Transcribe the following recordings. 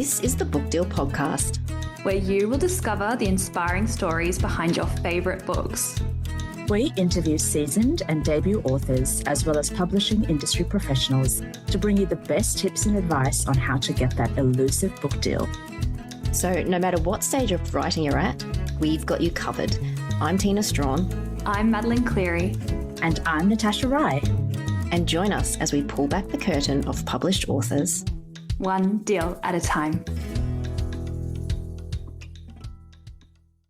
This is the Book Deal podcast, where you will discover the inspiring stories behind your favourite books. We interview seasoned and debut authors, as well as publishing industry professionals, to bring you the best tips and advice on how to get that elusive book deal. So no matter what stage of writing you're at, we've got you covered. I'm Tina Strawn. I'm Madeline Cleary. And I'm Natasha Rye. And join us as we pull back the curtain of published authors, one deal at a time.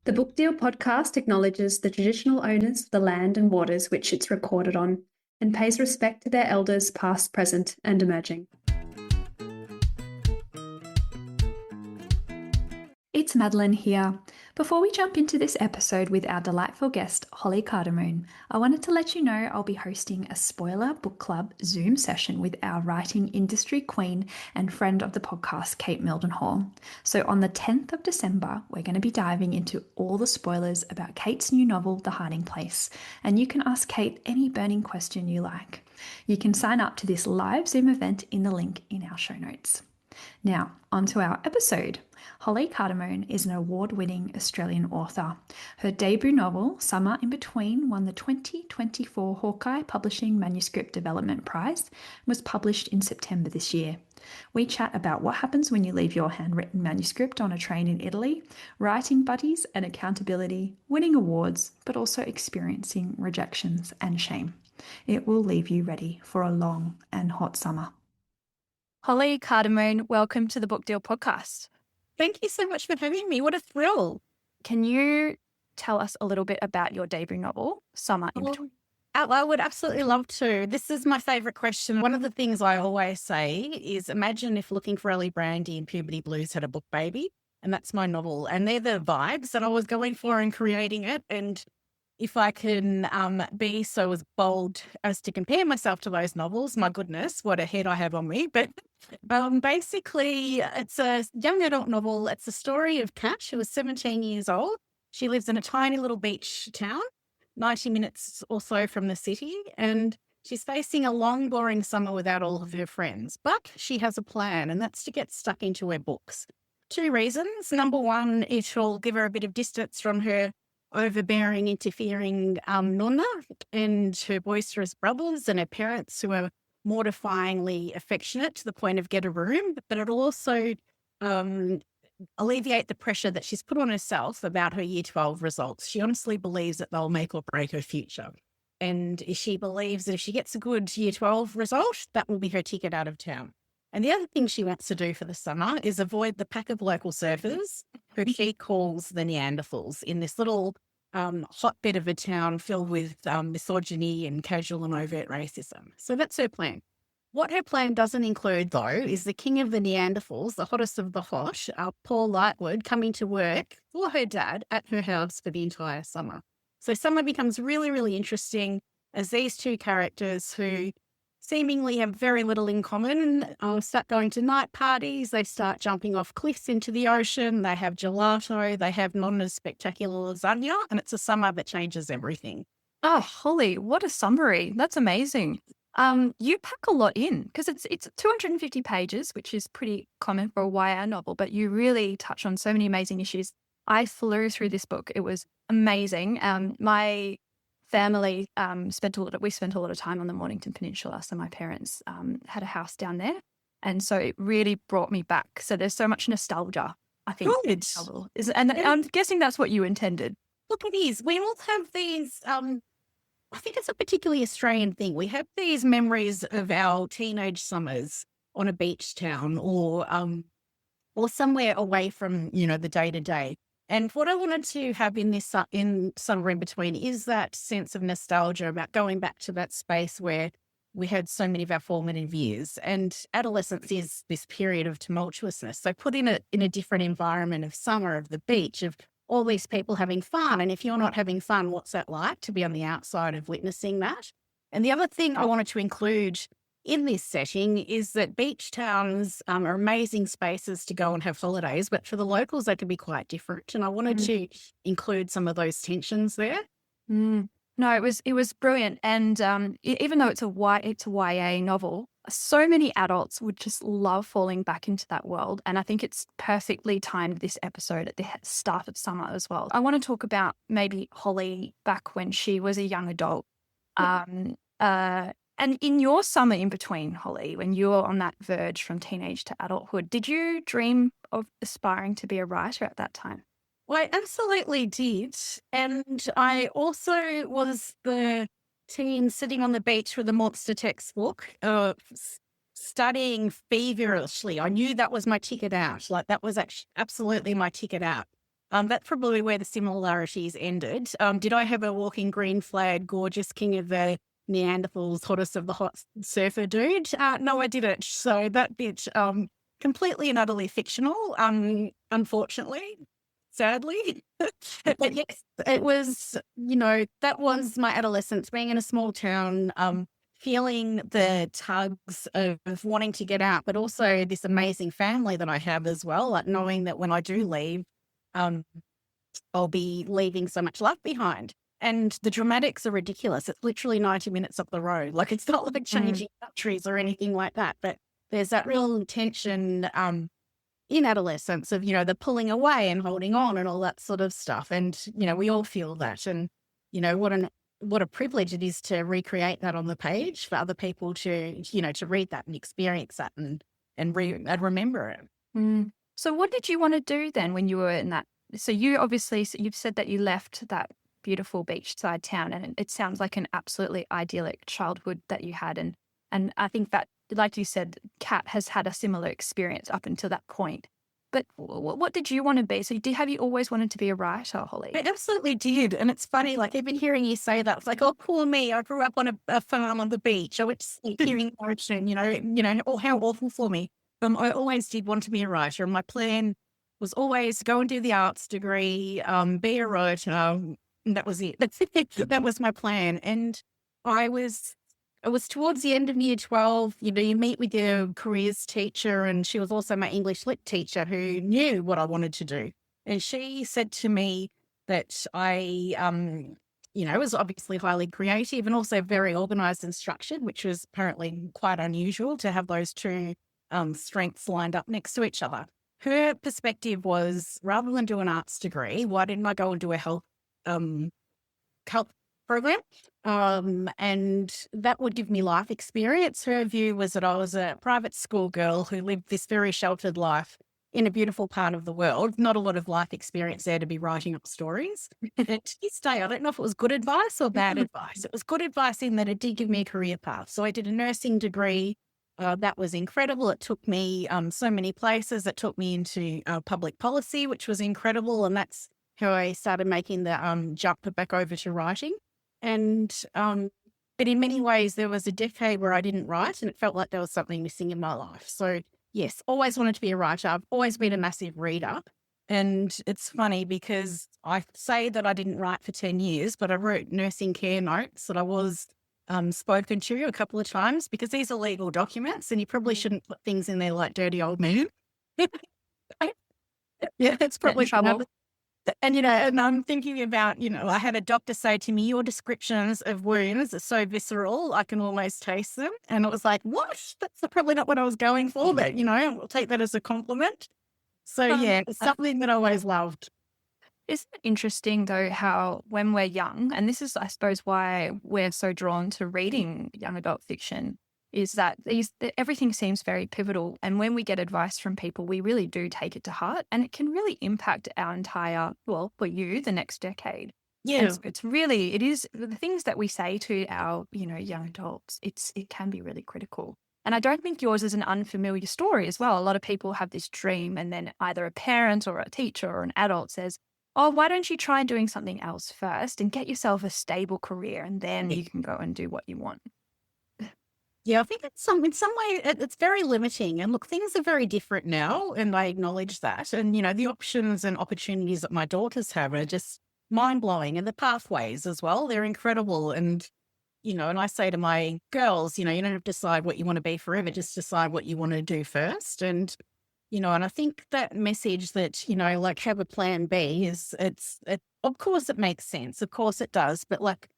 The Book Deal podcast acknowledges the traditional owners of the land and waters which it's recorded on, and pays respect to their elders past, present, and emerging. It's Madeline here. Before we jump into this episode with our delightful guest, Holly Cardamone, I wanted to let you know I'll be hosting a spoiler book club Zoom session with our writing industry queen and friend of the podcast, Kate Mildenhall. So on the 10th of December, we're going to be diving into all the spoilers about Kate's new novel, The Hiding Place, and you can ask Kate any burning question you like. You can sign up to this live Zoom event in the link in our show notes. Now, onto our episode. Holly Cardamone is an award-winning Australian author. Her debut novel, Summer in Between, won the 2024 Hawkeye Publishing Manuscript Development Prize and was published in September this year. We chat about what happens when you leave your handwritten manuscript on a train in Italy, writing buddies and accountability, winning awards, but also experiencing rejections and shame. It will leave you ready for a long and hot summer. Holly Cardamone, welcome to the Book Deal podcast. Thank you so much for having me. What a thrill. Can you tell us a little bit about your debut novel, Summer in Between? I would absolutely love to. This is my favourite question. One of the things I always say is imagine if Looking for Ellie Brandy and Puberty Blues had a book baby, and that's my novel. And they're the vibes that I was going for in creating it. And if I can be so as bold as to compare myself to those novels, my goodness, what a head I have on me. But basically, it's a young adult novel. It's the story of Kat, who is 17 years old. She lives in a tiny little beach town, 90 minutes or so from the city, and she's facing a long, boring summer without all of her friends. But she has a plan, and that's to get stuck into her books. Two reasons. Number one, it will give her a bit of distance from her overbearing, interfering nonna and her boisterous brothers and her parents who are mortifyingly affectionate to the point of get a room, but it'll also alleviate the pressure that she's put on herself about her Year 12 results. She honestly believes that they'll make or break her future. And she believes that if she gets a good Year 12 result, that will be her ticket out of town. And the other thing she wants to do for the summer is avoid the pack of local surfers who she calls the Neanderthals in this little hotbed of a town filled with misogyny and casual and overt racism. So that's her plan. What her plan doesn't include, though, is the king of the Neanderthals, the hottest of the hot, Paul Lightwood, coming to work for her dad at her house for the entire summer. So summer becomes really, really interesting as these two characters who seemingly have very little in common start going to night parties. They start jumping off cliffs into the ocean. They have gelato. They have Nonna's spectacular lasagna. And it's a summer that changes everything. Oh, Holly, what a summary. That's amazing. You pack a lot in because it's 250 pages, which is pretty common for a YA novel, but you really touch on so many amazing issues. I flew through this book. It was amazing. My family spent a lot of time on the Mornington Peninsula. So my parents had a house down there. And so it really brought me back. So there's so much nostalgia, I think. In the novel. And I'm guessing that's what you intended. Look, it is. We all have these, I think it's a particularly Australian thing. We have these memories of our teenage summers on a beach town or somewhere away from, the day-to-day. And what I wanted to have in this in Summer in Between is that sense of nostalgia about going back to that space where we had so many of our formative years. And adolescence is this period of tumultuousness. So put in a different environment of summer, of the beach, of all these people having fun. And if you're not having fun, what's that like to be on the outside of witnessing that? And the other thing I wanted to include in this setting is that beach towns are amazing spaces to go and have holidays, but for the locals, they can be quite different. And I wanted to include some of those tensions there. No, it was brilliant. And even though it's a YA novel, So many adults would just love falling back into that world. And I think it's perfectly timed this episode at the start of summer as well. I want to talk about maybe Holly back when she was a young adult. And in your summer in between, Holly, when you were on that verge from teenage to adulthood, did you dream of aspiring to be a writer at that time? Well, I absolutely did. And I also was the teen sitting on the beach with a monster textbook, studying feverishly. I knew that was my ticket out. Like that was actually absolutely my ticket out. That's probably where the similarities ended. Did I have a walking green flag, gorgeous king of the Neanderthals, hottest of the hot surfer dude? No, I didn't. So that bit, completely and utterly fictional, unfortunately. Sadly. But yes, it was, that was my adolescence, being in a small town, feeling the tugs of wanting to get out, but also this amazing family that I have as well, like knowing that when I do leave, I'll be leaving so much love behind. And the dramatics are ridiculous. It's literally 90 minutes up the road. Like it's not like changing countries or anything like that, but there's that real tension, in adolescence of, the pulling away and holding on and all that sort of stuff. And, we all feel that. And, what a privilege it is to recreate that on the page for other people to, to read that and experience that and remember it. So what did you want to do then when you were in that? So you've said that you left that beautiful beachside town, and it sounds like an absolutely idyllic childhood that you had. And I think that, like you said, Kat has had a similar experience up until that point. But what did you want to be? So have you always wanted to be a writer, Holly? I absolutely did. And it's funny, like even hearing you say that, it's like, oh, poor me. I grew up on a farm on the beach. I went to sleep hearing the ocean, oh, how awful for me. I always did want to be a writer. And my plan was always go and do the arts degree, be a writer. And that was it. That was my plan. And it was towards the end of year 12, you meet with your careers teacher, and she was also my English lit teacher who knew what I wanted to do. And she said to me that I, was obviously highly creative and also very organized and structured, which was apparently quite unusual to have those two strengths lined up next to each other. Her perspective was, rather than do an arts degree, why didn't I go and do a health program? And that would give me life experience. Her view was that I was a private school girl who lived this very sheltered life in a beautiful part of the world. Not a lot of life experience there to be writing up stories. And to this day, I don't know if it was good advice or bad advice. It was good advice in that it did give me a career path. So I did a nursing degree. That was incredible. It took me so many places. It took me into public policy, which was incredible. And that's how I started making the jump back over to writing. And, but in many ways, there was a decade where I didn't write, and it felt like there was something missing in my life. So yes, always wanted to be a writer. I've always been a massive reader. And it's funny because I say that I didn't write for 10 years, but I wrote nursing care notes that I was spoken to a couple of times, because these are legal documents and you probably shouldn't put things in there like dirty old man. Yeah, it's probably trouble. And, and I'm thinking about, I had a doctor say to me, your descriptions of wounds are so visceral, I can almost taste them. And it was like, what? That's probably not what I was going for, but, I'll take that as a compliment. So, yeah, it's something that I always loved. Isn't it interesting, though, how when we're young, and this is, I suppose, why we're so drawn to reading young adult fiction, is that everything seems very pivotal. And when we get advice from people, we really do take it to heart, and it can really impact our entire, well, for you, the next decade. Yeah. And it is the things that we say to our, young adults, it can be really critical. And I don't think yours is an unfamiliar story as well. A lot of people have this dream, and then either a parent or a teacher or an adult says, oh, why don't you try doing something else first and get yourself a stable career, and then you can go and do what you want. Yeah, I think in some way it's very limiting. And look, things are very different now, and I acknowledge that. And, the options and opportunities that my daughters have are just mind-blowing, and the pathways as well, they're incredible. And, and I say to my girls, you don't have to decide what you want to be forever, just decide what you want to do first. And, and I think that message that, like have a plan B of course it makes sense. Of course it does. But like,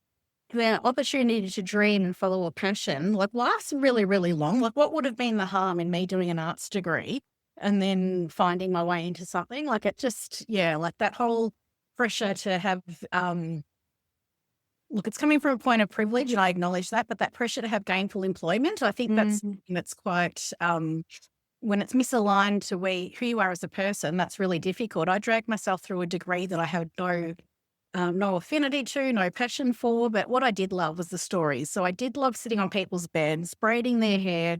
the opportunity to dream and follow a passion, like, lasts really, really long. Like, what would have been the harm in me doing an arts degree and then finding my way into something? Like, it just, yeah, like that whole pressure to have, look, it's coming from a point of privilege, and I acknowledge that, but that pressure to have gainful employment, I think that's something that's quite, when it's misaligned to who you are as a person, that's really difficult. I dragged myself through a degree that I had no affinity to, no passion for, but what I did love was the stories. So I did love sitting on people's beds, braiding their hair.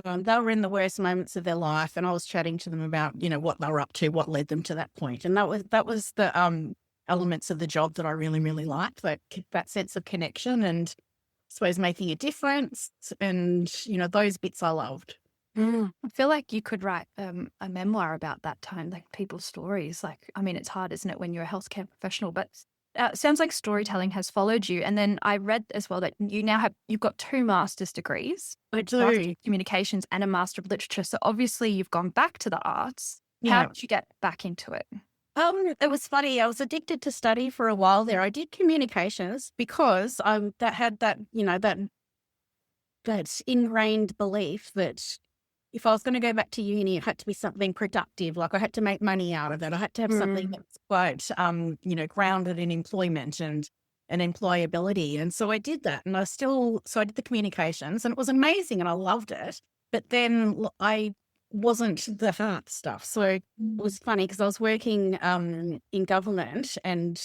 They were in the worst moments of their life, and I was chatting to them about, what they were up to, what led them to that point. And that was the elements of the job that I really, really liked, that sense of connection and I suppose making a difference. And, those bits I loved. I feel like you could write a memoir about that time, like people's stories. Like, I mean, it's hard, isn't it, when you're a healthcare professional, but it sounds like storytelling has followed you. And then I read as well that you've got 2 master's degrees. I do. Master of Communications and a Master of Literature. So obviously you've gone back to the arts. How did you get back into it? It was funny. I was addicted to study for a while there. I did communications because that had that ingrained belief that if I was going to go back to uni, it had to be something productive. Like, I had to make money out of it. I had to have something that's quite, grounded in employment and employability. And so I did that. And I did the communications, and it was amazing and I loved it. But then I wasn't the art stuff. So it was funny because I was working in government and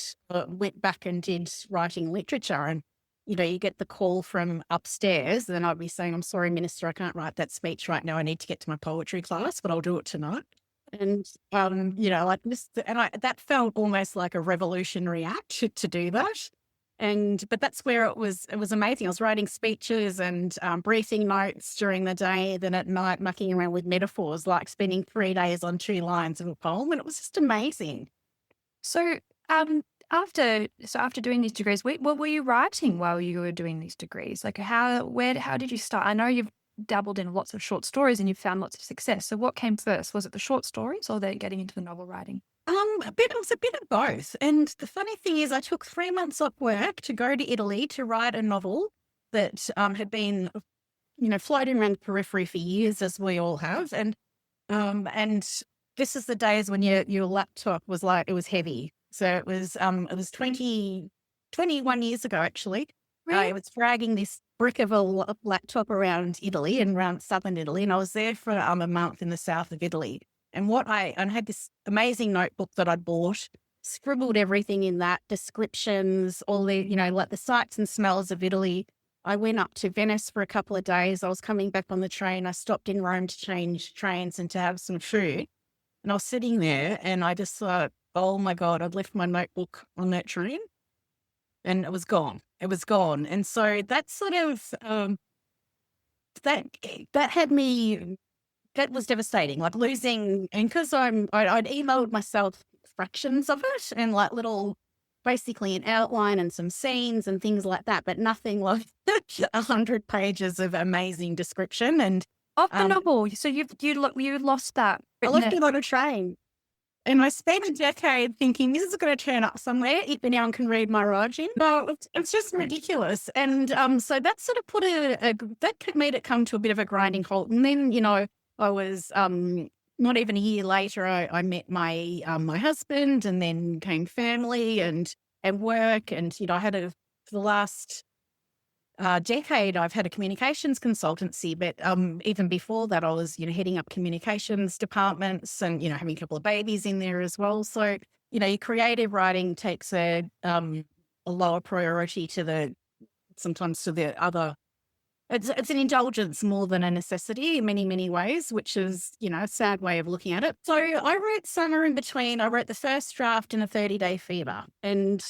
went back and did writing literature, and you get the call from upstairs, then I'd be saying, "I'm sorry, Minister, I can't write that speech right now. I need to get to my poetry class, but I'll do it tonight." And like this, and that felt almost like a revolutionary act to do that. But that's where it was amazing. I was writing speeches and briefing notes during the day, then at night mucking around with metaphors, like spending 3 days on 2 lines of a poem, and it was just amazing. So after doing these degrees, what were you writing while you were doing these degrees? Like, how did you start? I know you've dabbled in lots of short stories and you've found lots of success. So what came first? Was it the short stories or then getting into the novel writing? It was a bit of both. And the funny thing is, I took 3 months off work to go to Italy to write a novel that had been, floating around the periphery for years, as we all have. And this is the days when your laptop was like, it was heavy. So it was 21 years ago, actually. Really? I was dragging this brick of a laptop around Italy and around southern Italy. And I was there for a month in the south of Italy. And I had this amazing notebook that I'd bought, scribbled everything in that, descriptions, all the, like the sights and smells of Italy. I went up to Venice for a couple of days. I was coming back on the train. I stopped in Rome to change trains and to have some food. And I was sitting there and I just thought, oh my God, I'd left my notebook on that train and it was gone. It was gone. And so that sort of, that had me, that was devastating, like losing, and because I'd emailed myself fractions of it and like basically an outline and some scenes and things like that, but nothing like 100 pages of amazing description. And of the novel. So you lost that. I left it on a train. And I spent a decade thinking this is going to turn up somewhere if anyone can read my writing. No, it's just ridiculous. And so that sort of that made it come to a bit of a grinding halt. And then, I was not even a year later, I met my my husband, and then came family and work. And, I had for the last decade, I've had a communications consultancy, but even before that, I was, heading up communications departments and, having a couple of babies in there as well. So, your creative writing takes a lower priority sometimes to the other. It's an indulgence more than a necessity in many, many ways, which is, a sad way of looking at it. So I wrote somewhere in between. I wrote the first draft in a 30-day fever, and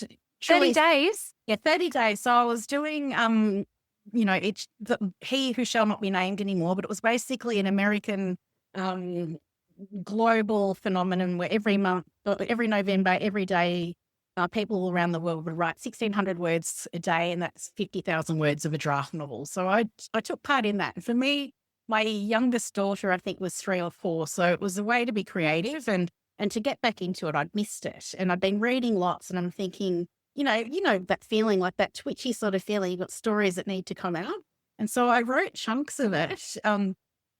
30 days? Yeah, 30 days. So I was doing, He Who Shall Not Be Named Anymore, but it was basically an American global phenomenon where every month, every November, every day, people around the world would write 1,600 words a day, and that's 50,000 words of a draft novel. So I took part in that. And for me, my youngest daughter, I think, was 3 or 4. So it was a way to be creative and to get back into it. I'd missed it. And I'd been reading lots, and I'm thinking, you know that feeling, like that twitchy sort of feeling. You've got stories that need to come out. And so I wrote chunks of it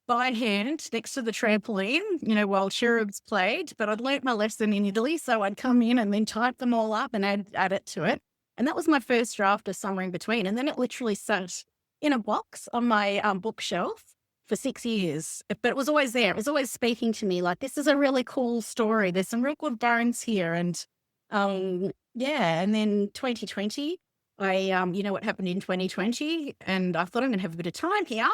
by hand next to the trampoline, while cherubs played. But I'd learnt my lesson in Italy, so I'd come in and then type them all up and add it to it. And that was my first draft of Somewhere in Between. And then it literally sat in a box on my bookshelf for 6 years. But it was always there. It was always speaking to me like, this is a really cool story. There's some real good bones here. And and then 2020, what happened in 2020, and I thought I'm going to have a bit of time here.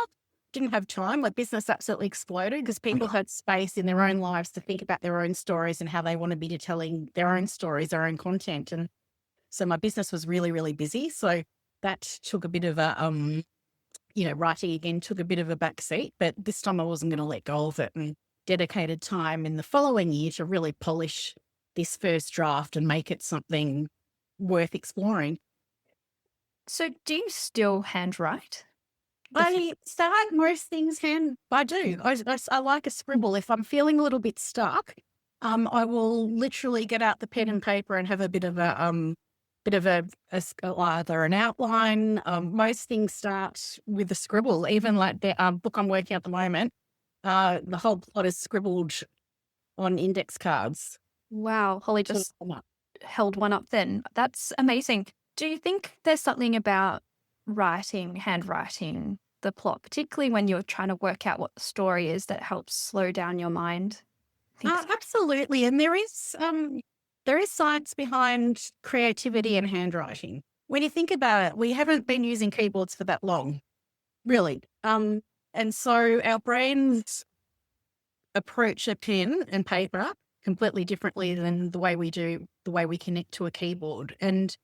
Didn't have time. My business absolutely exploded because people had space in their own lives to think about their own stories and how they want to be telling their own stories, their own content. And so my business was really, really busy. So that took a bit of a, writing again took a bit of a backseat, but this time I wasn't going to let go of it, and dedicated time in the following year to really polish this first draft and make it something worth exploring. So do you still handwrite? I start most things I do. I like a scribble. If I'm feeling a little bit stuck, I will literally get out the pen and paper and have a bit of either an outline. Most things start with a scribble. Even like the book I'm working at the moment, the whole plot is scribbled on index cards. Wow, Holly just held one up then. That's amazing. Do you think there's something about handwriting the plot, particularly when you're trying to work out what the story is, that helps slow down your mind? Absolutely. And there is science behind creativity and handwriting. When you think about it, we haven't been using keyboards for that long, really. And so our brains approach a pen and paper completely differently than the way we connect to a keyboard. And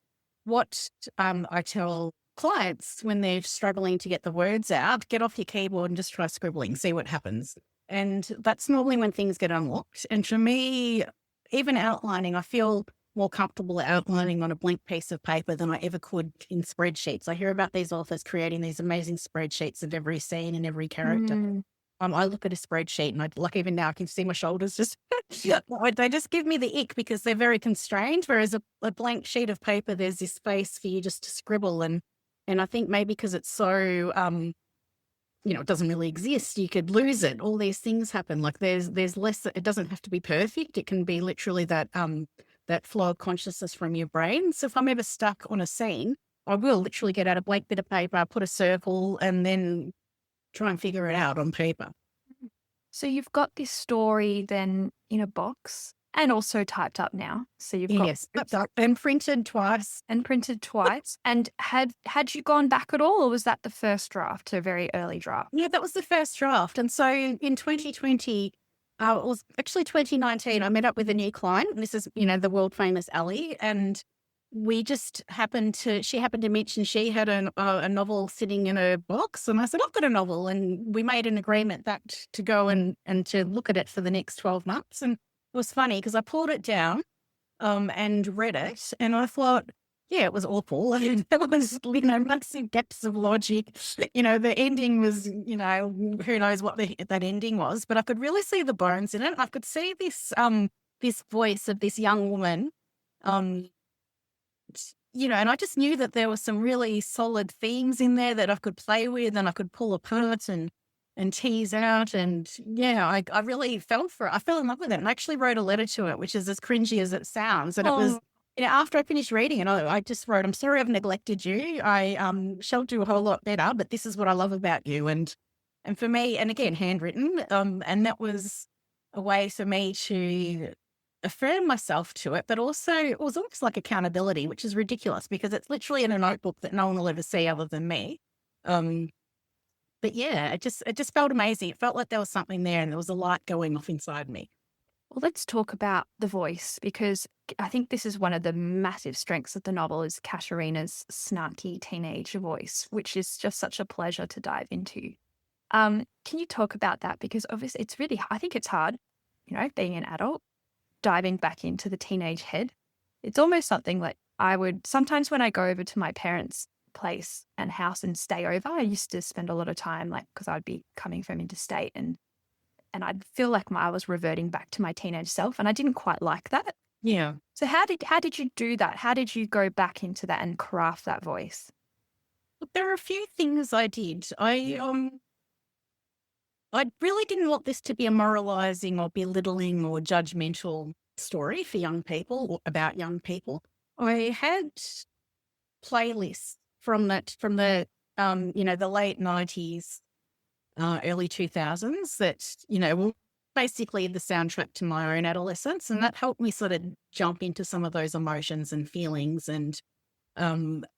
what I tell clients when they're struggling to get the words out, get off your keyboard and just try scribbling, see what happens. And that's normally when things get unlocked. And for me, even outlining, I feel more comfortable outlining on a blank piece of paper than I ever could in spreadsheets. I hear about these authors creating these amazing spreadsheets of every scene and every character. I look at a spreadsheet and even now I can see my shoulders just, they just give me the ick because they're very constrained. Whereas a blank sheet of paper, there's this space for you just to scribble. And I think maybe because it's so, it doesn't really exist, you could lose it. All these things happen. Like there's less, it doesn't have to be perfect. It can be literally that flow of consciousness from your brain. So if I'm ever stuck on a scene, I will literally get out a blank bit of paper, put a circle, and then try and figure it out on paper. So you've got this story then in a box and also typed up now. So you've got typed up and printed twice. And had you gone back at all, or was that the first draft, a very early draft? Yeah, that was the first draft. And so in 2020, it was actually 2019, I met up with a new client. And this is, the world famous Ali. And we just she happened to mention she had a novel sitting in a box. And I said, I've got a novel. And we made an agreement that to go and to look at it for the next 12 months. And it was funny because I pulled it down and read it. And I thought, yeah, it was awful. I mean, there was, massive depths of logic. The ending was, who knows what that ending was. But I could really see the bones in it. I could see this voice of this young woman, and I just knew that there were some really solid themes in there that I could play with and I could pull apart and tease out. And I really fell for it. I fell in love with it and I actually wrote a letter to it, which is as cringy as it sounds. And it was, after I finished reading it, I just wrote, I'm sorry I've neglected you. I shall do a whole lot better, but this is what I love about you. And for me, and again, handwritten, and that was a way for me to affirm myself to it, but also it was almost like accountability, which is ridiculous because it's literally in a notebook that no one will ever see other than me. But yeah, it just felt amazing. It felt like there was something there and there was a light going off inside me. Well, let's talk about the voice, because I think this is one of the massive strengths of the novel is Katerina's snarky teenage voice, which is just such a pleasure to dive into. Can you talk about that? Because obviously it's really, I think it's hard, being an adult, diving back into the teenage head. It's almost something like I would, sometimes when I go over to my parents' place and house and stay over, I used to spend a lot of time, because I'd be coming from interstate and I'd feel like I was reverting back to my teenage self, and I didn't quite like that. Yeah. So how did you do that? How did you go back into that and craft that voice? Look, there are a few things I did. I really didn't want this to be a moralizing or belittling or judgmental story for young people or about young people. I had playlists from the late 90s, early 2000s that, were basically the soundtrack to my own adolescence. And that helped me sort of jump into some of those emotions and feelings. And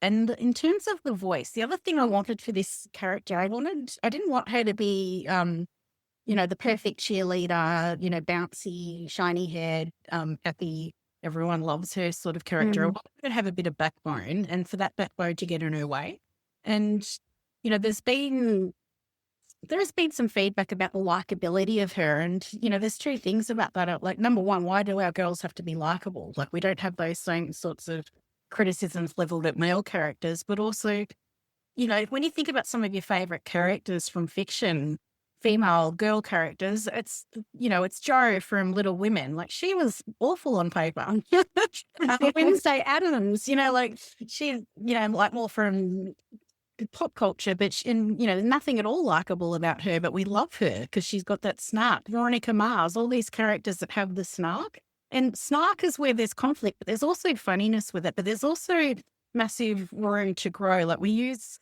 in terms of the voice, the other thing I wanted for this character, I didn't want her to be, the perfect cheerleader, bouncy, shiny haired, happy, everyone loves her sort of character. I wanted her to have a bit of backbone and for that backbone to get in her way. And, there has been some feedback about the likability of her. And, there's two things about that. Like, number one, why do our girls have to be likable? Like, we don't have those same sorts of criticisms leveled at male characters, but also, when you think about some of your favorite characters from fiction, female girl characters, it's Jo from Little Women. Like, she was awful on paper. Wednesday Addams, like she, like more from pop culture, but nothing at all likable about her, but we love her because she's got that snark. Veronica Mars, all these characters that have the snark. And snark is where there's conflict, but there's also funniness with it, but there's also massive room to grow. Like, we use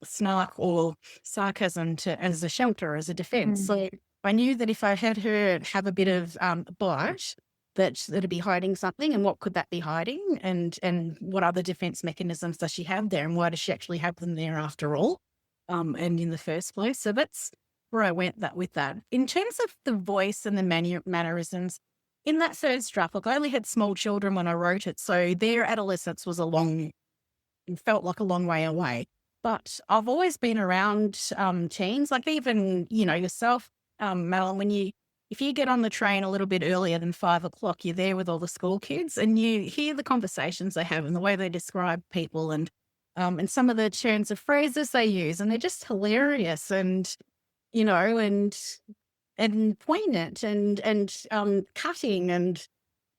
snark or sarcasm as a shelter, as a defense. So I knew that if I had her have a bit of bite, that'd be hiding something, and what could that be hiding, and what other defense mechanisms does she have there, and why does she actually have them there after all, and in the first place. So that's where I went with that. In terms of the voice and the mannerisms, in that first draft, look, I only had small children when I wrote it, so their adolescence was felt like a long way away. But I've always been around teens, like even, yourself, Madeline, if you get on the train a little bit earlier than 5 o'clock, you're there with all the school kids and you hear the conversations they have and the way they describe people and some of the turns of phrases they use, and they're just hilarious and, and poignant and cutting and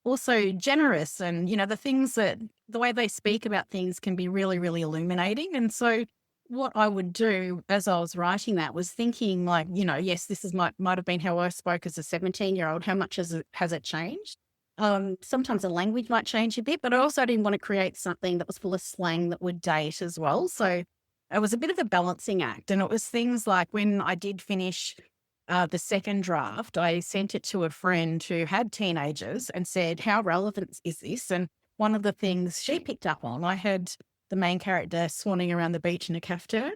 also generous. And, the way they speak about things can be really, really illuminating. And so what I would do as I was writing that was thinking like, yes, this might have been how I spoke as a 17-year-old. How much has it changed? Sometimes the language might change a bit, but I also didn't want to create something that was full of slang that would date as well. So it was a bit of a balancing act. And it was things like when I did finish the second draft, I sent it to a friend who had teenagers and said, how relevant is this? And one of the things she picked up on, I had the main character swanning around the beach in a caftan.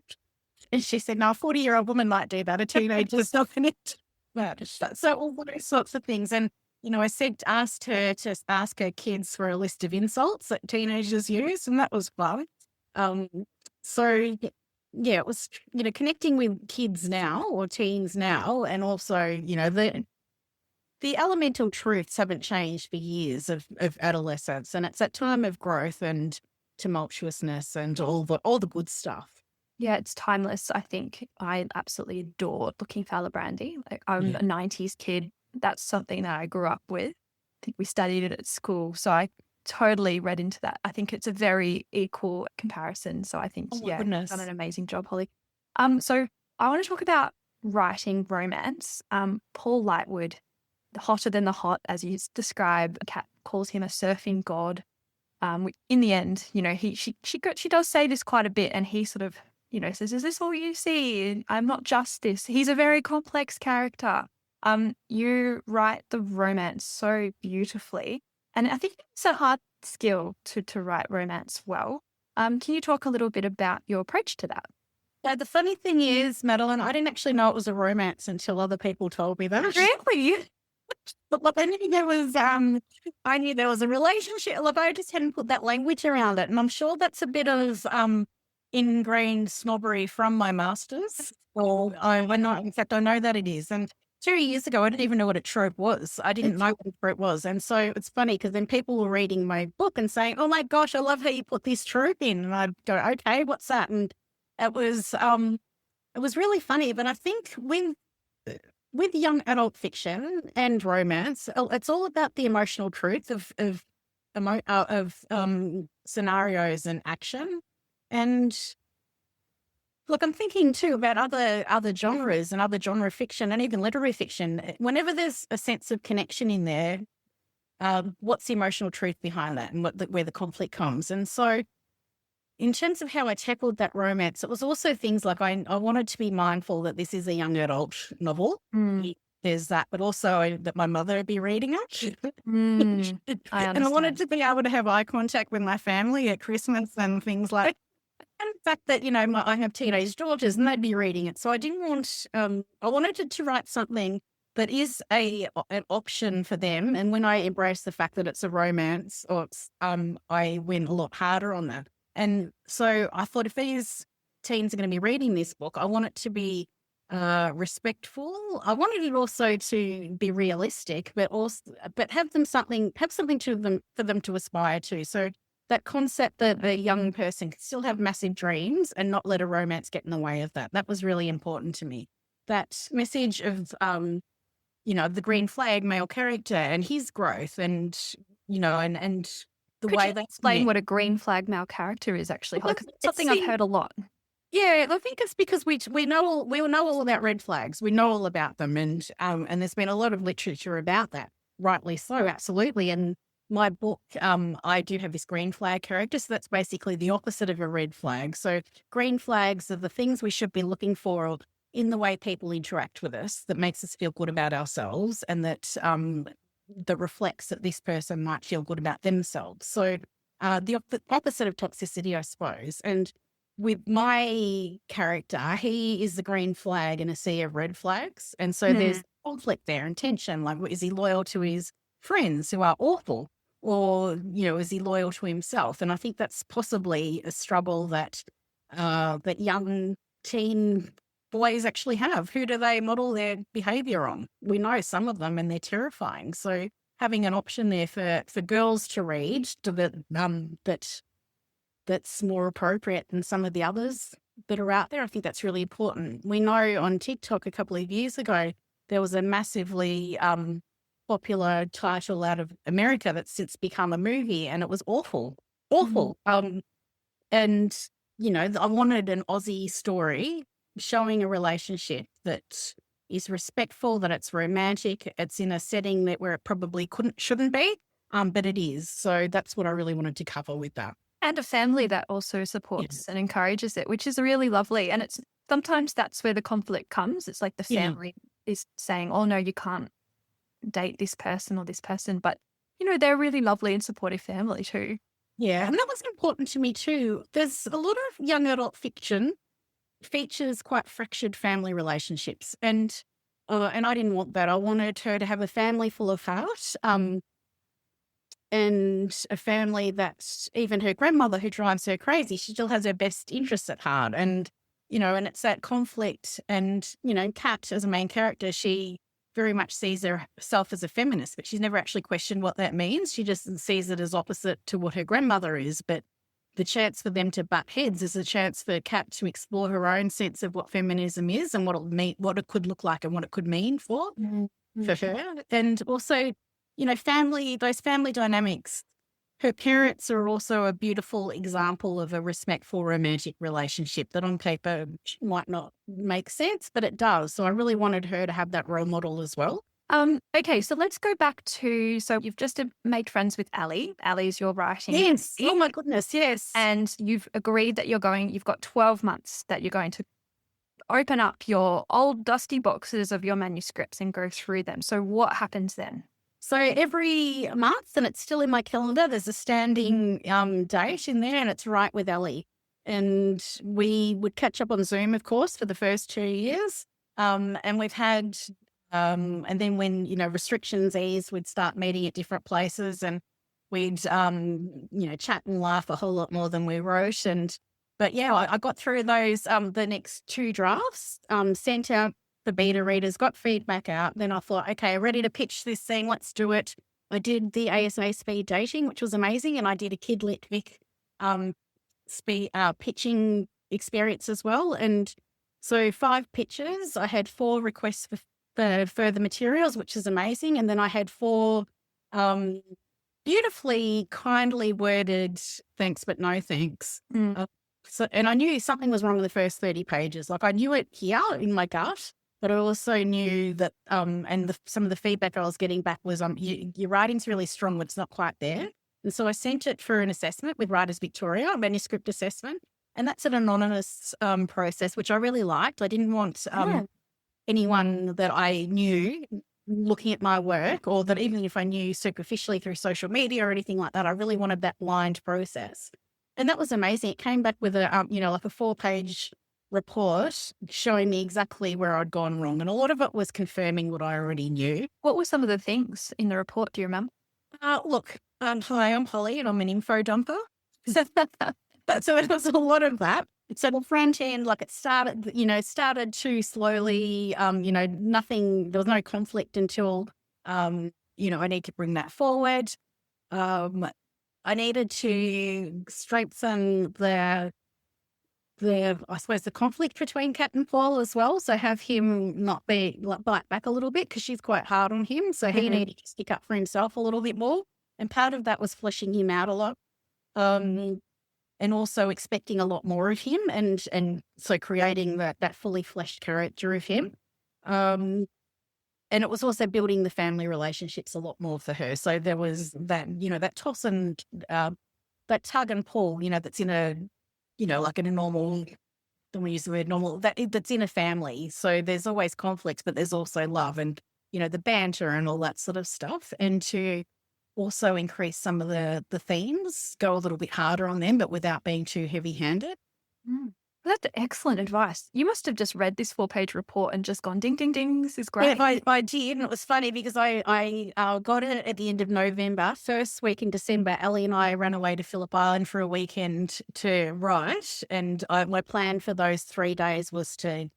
And she said, no, a 40-year-old woman might do that. A teenager's not going to do that. So all those sorts of things. And, I asked her to ask her kids for a list of insults that teenagers use. And that was fun. So yeah, it was, connecting with kids now or teens now. And also, the elemental truths haven't changed for years of adolescence. And it's that time of growth and tumultuousness and all the good stuff. Yeah, it's timeless. I think I absolutely adored Looking for Brandy. Like, I'm a 90s kid. That's something that I grew up with. I think we studied it at school. So I totally read into that. I think it's a very equal comparison. So I think, you've done an amazing job, Holly. So I want to talk about writing romance. Paul Lightwood, the hotter than the hot, as you describe, Kat calls him a surfing god. In the end, she does say this quite a bit, and he sort of, says, is this all you see? I'm not just this. He's a very complex character. You write the romance so beautifully, and I think it's a hard skill to write romance well. Can you talk a little bit about your approach to that? So the funny thing is, Madeline, I didn't actually know it was a romance until other people told me that. Really? But look, I knew there was a relationship. Look, I just hadn't put that language around it. And I'm sure that's a bit of ingrained snobbery from my masters. In fact, I know that it is. And 2 years ago, I didn't even know what a trope was. I didn't know what a trope was. And so it's funny because then people were reading my book and saying, oh my gosh, I love how you put this trope in. And I'd go, okay, what's that? And it was really funny. But I think with young adult fiction and romance, it's all about the emotional truth of scenarios and action. And look, I'm thinking too about other genres and other genre fiction and even literary fiction. Whenever there's a sense of connection in there, what's the emotional truth behind that, and where the conflict comes? And so, in terms of how I tackled that romance, it was also things like I wanted to be mindful that this is a young adult novel. There's that, but also that my mother would be reading it. I And I wanted understand. to be able to have eye contact with my family at Christmas and things like. And the fact that, I have teenage daughters and they'd be reading it. So I didn't want, I wanted to write something that is an option for them. And when I embrace the fact that it's a romance, I went a lot harder on that. And so I thought if these teens are going to be reading this book, I want it to be respectful. I wanted it also to be realistic, but have something for them to aspire to. So that concept that a young person can still have massive dreams and not let a romance get in the way of that. That was really important to me. That message of, the green flag male character and his growth and the Could way you they explain what a green flag male character is actually? Well, Because it's something I've heard a lot. Yeah, I think it's because we know all about red flags. We know all about them, and there's been a lot of literature about that. Rightly so, absolutely. And my book, I do have this green flag character, so that's basically the opposite of a red flag. So green flags are the things we should be looking for in the way people interact with us that makes us feel good about ourselves, and that reflects that this person might feel good about themselves. So the opposite of toxicity, I suppose. And with my character, he is the green flag in a sea of red flags. And so there's conflict there and tension. Like, is he loyal to his friends who are awful? Or, is he loyal to himself? And I think that's possibly a struggle that young teen boys actually have. Who do they model their behavior on? We know some of them and they're terrifying. So having an option there for girls to read that's more appropriate than some of the others that are out there, I think that's really important. We know on TikTok a couple of years ago, there was a massively popular title out of America that's since become a movie, and it was awful. And, I wanted an Aussie story showing a relationship that is respectful, that it's romantic, it's in a setting where it probably shouldn't be, but it is. So that's what I really wanted to cover with that. And a family that also supports and encourages it, which is really lovely. And it's sometimes that's where the conflict comes. It's like the family is saying, oh, no, you can't date this person or this person. But, they're really lovely and supportive family too. Yeah, and that was important to me too. There's a lot of young adult fiction features quite fractured family relationships. And I didn't want that. I wanted her to have a family full of heart. And a family that even her grandmother, who drives her crazy, she still has her best interests at heart. And, and it's that conflict. And, Kat, as a main character, she very much sees herself as a feminist, but she's never actually questioned what that means. She just sees it as opposite to what her grandmother is. But the chance for them to butt heads is a chance for Kat to explore her own sense of what feminism is and what it could look like and what it could mean for her. And also, those family dynamics. Her parents are also a beautiful example of a respectful romantic relationship that on paper might not make sense, but it does. So I really wanted her to have that role model as well. Okay, so let's go back to, so you've just made friends with Ali. Ali is your writing. Yes. Oh my goodness, yes. And you've agreed that you've got 12 months that you're going to open up your old dusty boxes of your manuscripts and go through them. So what happens then? So every month, and it's still in my calendar, there's a standing date in there, and it's right with Ellie. And we would catch up on Zoom, of course, for the first 2 years. And we've had, and then when, restrictions eased, we'd start meeting at different places, and we'd, chat and laugh a whole lot more than we wrote. But yeah, I got through those, the next 2 drafts, sent out the beta readers, got feedback out. Then I thought, okay, ready to pitch this thing. Let's do it. I did the ASA speed dating, which was amazing. And I did a Kidlit Vic pitching experience as well. And so 5 pitches. I had 4 requests the further materials, which is amazing. And then I had 4 beautifully, kindly worded thanks but no thanks. And I knew something was wrong in the first 30 pages. Like I knew it here in my gut, but I also knew that, some of the feedback I was getting back was, your writing's really strong, but it's not quite there. And so I sent it for an assessment with Writers Victoria, a manuscript assessment. And that's an anonymous process, which I really liked. I didn't want anyone that I knew looking at my work, or that even if I knew superficially through social media or anything like that. I really wanted that blind process. And that was amazing. It came back with a, like a 4-page report showing me exactly where I'd gone wrong. And a lot of it was confirming what I already knew. What were some of the things in the report? Do you remember? Look, hi, I'm Holly and I'm an info dumper. So there was a lot of that. So the front end, like it started too slowly, nothing, there was no conflict until, I need to bring that forward. I needed to strengthen the conflict between Kat and Paul as well. So have him not be bite back a little bit, because she's quite hard on him. So he needed to stick up for himself a little bit more. And part of that was fleshing him out a lot. And also expecting a lot more of him, and so creating that fully fleshed character of him. And it was also building the family relationships a lot more for her. So there was that, that toss and that tug and pull, that's in a, like in a normal, don't we use the word normal, that's in a family. So there's always conflict, but there's also love and, the banter and all that sort of stuff. And to also increase some of the themes, go a little bit harder on them, but without being too heavy-handed. That's excellent advice. You must have just read this 4-page report and just gone, ding, ding, ding, this is great. Yeah, I did. And it was funny because I got it at the end of November. First week in December, Ellie and I ran away to Phillip Island for a weekend to write. And my plan for those 3 days was to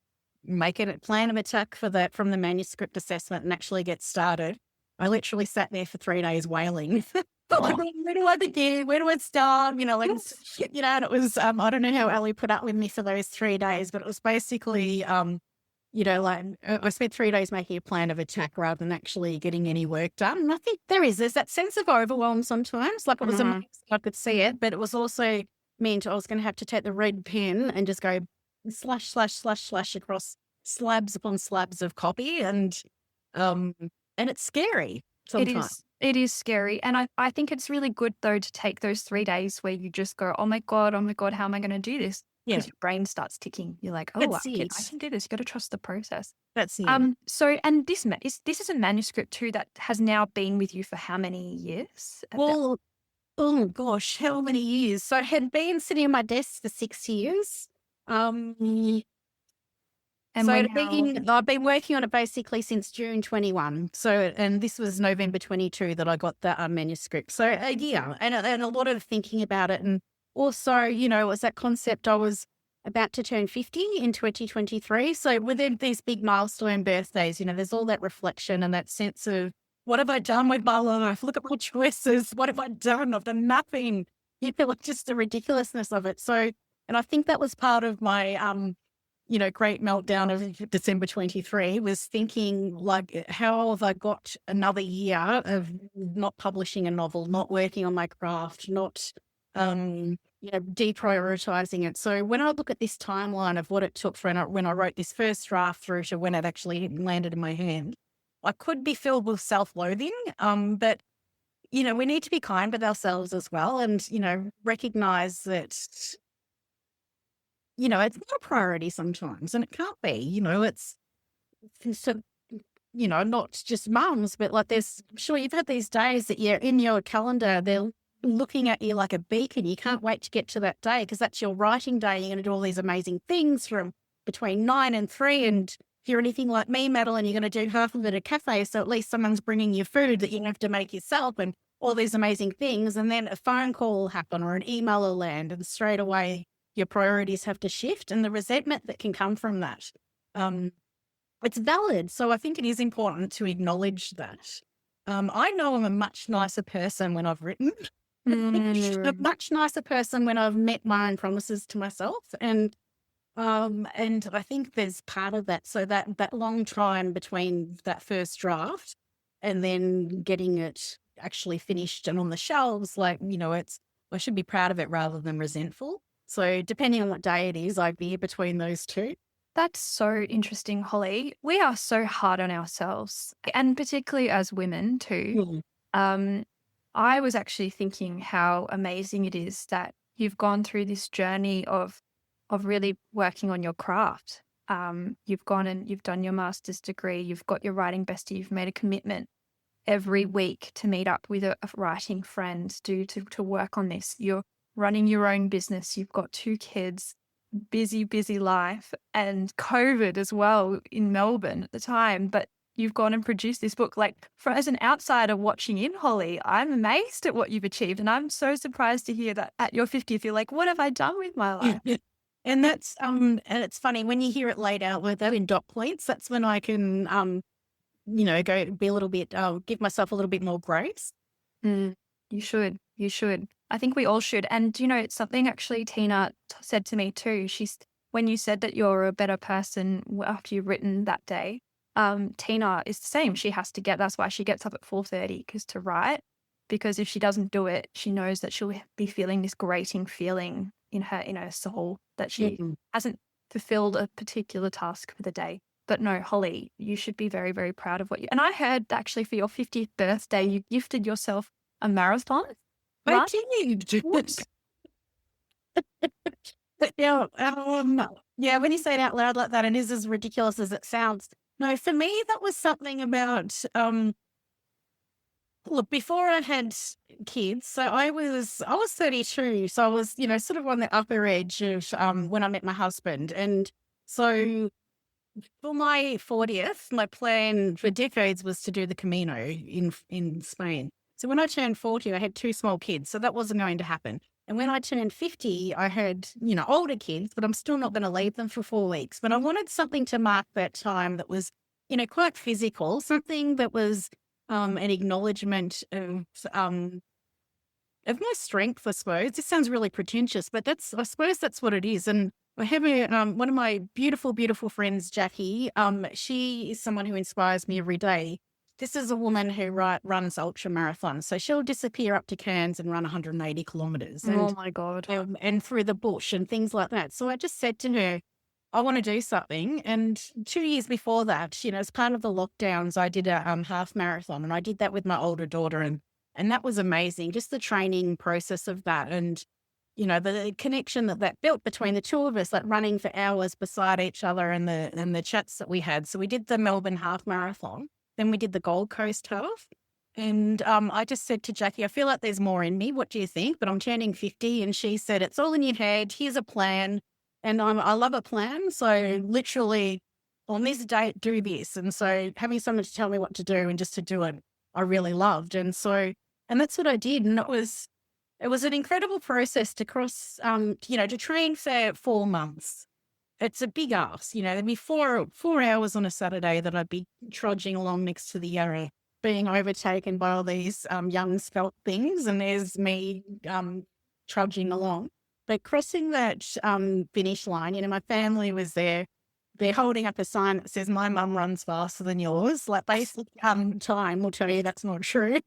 make a plan of attack for that from the manuscript assessment and actually get started. I literally sat there for 3 days wailing. Where do I begin? Where do I start? And it was, I don't know how Ellie put up with me for those 3 days, but it was basically, I spent 3 days making a plan of attack rather than actually getting any work done. And I think there's that sense of overwhelm sometimes. Like it was amazing, I could see it, but it was also meant I was going to have to take the red pen and just go slash, slash, slash, slash across slabs upon slabs of copy. And it's scary sometimes. It is scary. And I think it's really good, though, to take those 3 days where you just go, oh, my God, how am I going to do this? Because your brain starts ticking. You're like, oh, I can do this. You got to trust the process. That's it. So, and this is a manuscript, too, that has now been with you for how many years? Well, oh, gosh, how many years? So it had been sitting on my desk for 6 years. And so I've been working on it basically since June 21. So, and this was November 22 that I got the manuscript. So a year and a lot of thinking about it. And also, it was that concept I was about to turn 50 in 2023. So within these big milestone birthdays, there's all that reflection and that sense of what have I done with my life? Look at my choices. What have I done? I've done nothing. Like just the ridiculousness of it. So, and I think that was part of my, great meltdown of December 23 was thinking like, how have I got another year of not publishing a novel, not working on my craft, not, deprioritizing it. So when I look at this timeline of what it took when I wrote this first draft through to when it actually landed in my hand, I could be filled with self-loathing. But, we need to be kind with ourselves as well and, recognize that it's not a priority sometimes, and it can't be, it's so, not just mums, but like sure you've had these days that you're in your calendar, they're looking at you like a beacon. You can't wait to get to that day because that's your writing day. You're going to do all these amazing things from between 9 and 3. And if you're anything like me, Madeline, you're going to do half of it at a cafe. So at least someone's bringing you food that you have to make yourself and all these amazing things. And then a phone call will happen or an email will land and straight away, your priorities have to shift and the resentment that can come from that. It's valid. So I think it is important to acknowledge that. I know I'm a much nicer person when I've written, a much nicer person when I've met my own promises to myself. And And I think there's part of that. So that long time between that first draft and then getting it actually finished and on the shelves, like, I should be proud of it rather than resentful. So depending on what day it is, I veer between those two. That's so interesting, Holly. We are so hard on ourselves, and particularly as women too. Um, I was actually thinking how amazing it is that you've gone through this journey of really working on your craft. You've gone and you've done your master's degree, you've got your writing bestie, you've made a commitment every week to meet up with a writing friend to work on this. You're running your own business, you've got 2 kids, busy life, and COVID as well in Melbourne at the time. But you've gone and produced this book. Like, as an outsider watching in, Holly, I'm amazed at what you've achieved. And I'm so surprised to hear that at your 50th, you're like, what have I done with my life? Yeah. And that's and it's funny when you hear it laid out with that in dot points, that's when I can go be a little bit give myself a little bit more grace. You should. I think we all should. And, it's something actually Tina said to me too. When you said that you're a better person after you've written that day, Tina is the same. That's why she gets up at 4:30 to write, because if she doesn't do it, she knows that she'll be feeling this grating feeling in her soul that she hasn't fulfilled a particular task for the day. But no, Holly, you should be very, very proud of and I heard actually for your 50th birthday, you gifted yourself a marathon. I did. Yeah, when you say it out loud like that, and is as ridiculous as it sounds. No, for me, that was something about, look, before I had kids, so I was 32, so I was, sort of on the upper edge of when I met my husband. And so for my 40th, my plan for decades was to do the Camino in Spain. So when I turned 40, I had 2 small kids, so that wasn't going to happen. And when I turned 50, I had, older kids, but I'm still not going to leave them for 4 weeks. But I wanted something to mark that time that was, quite physical, something that was an acknowledgement of my strength, I suppose. This sounds really pretentious, but I suppose that's what it is. And I have one of my beautiful, beautiful friends, Jackie. She is someone who inspires me every day. This is a woman who runs ultra marathons. So she'll disappear up to Cairns and run 180 kilometres. Oh, my God. And through the bush and things like that. So I just said to her, I want to do something. And 2 years before that, as part of the lockdowns, I did a half marathon, and I did that with my older daughter. And that was amazing, just the training process of that. And, the connection that built between the two of us, like running for hours beside each other, and the chats that we had. So we did the Melbourne half marathon. Then we did the Gold Coast half. And I just said to Jackie, I feel like there's more in me. What do you think? But I'm turning 50. And she said, it's all in your head. Here's a plan. And I love a plan. So literally on this date, do this. And so having someone to tell me what to do and just to do it, I really loved. And that's what I did. And it was an incredible process to cross, to train for 4 months. It's a big ask, there'd be 4 hours on a Saturday that I'd be trudging along next to the Yarra, being overtaken by all these young svelte things, and there's me trudging along. But crossing that finish line, my family was there. They're holding up a sign that says, my mum runs faster than yours. Like, basic time will tell you that's not true.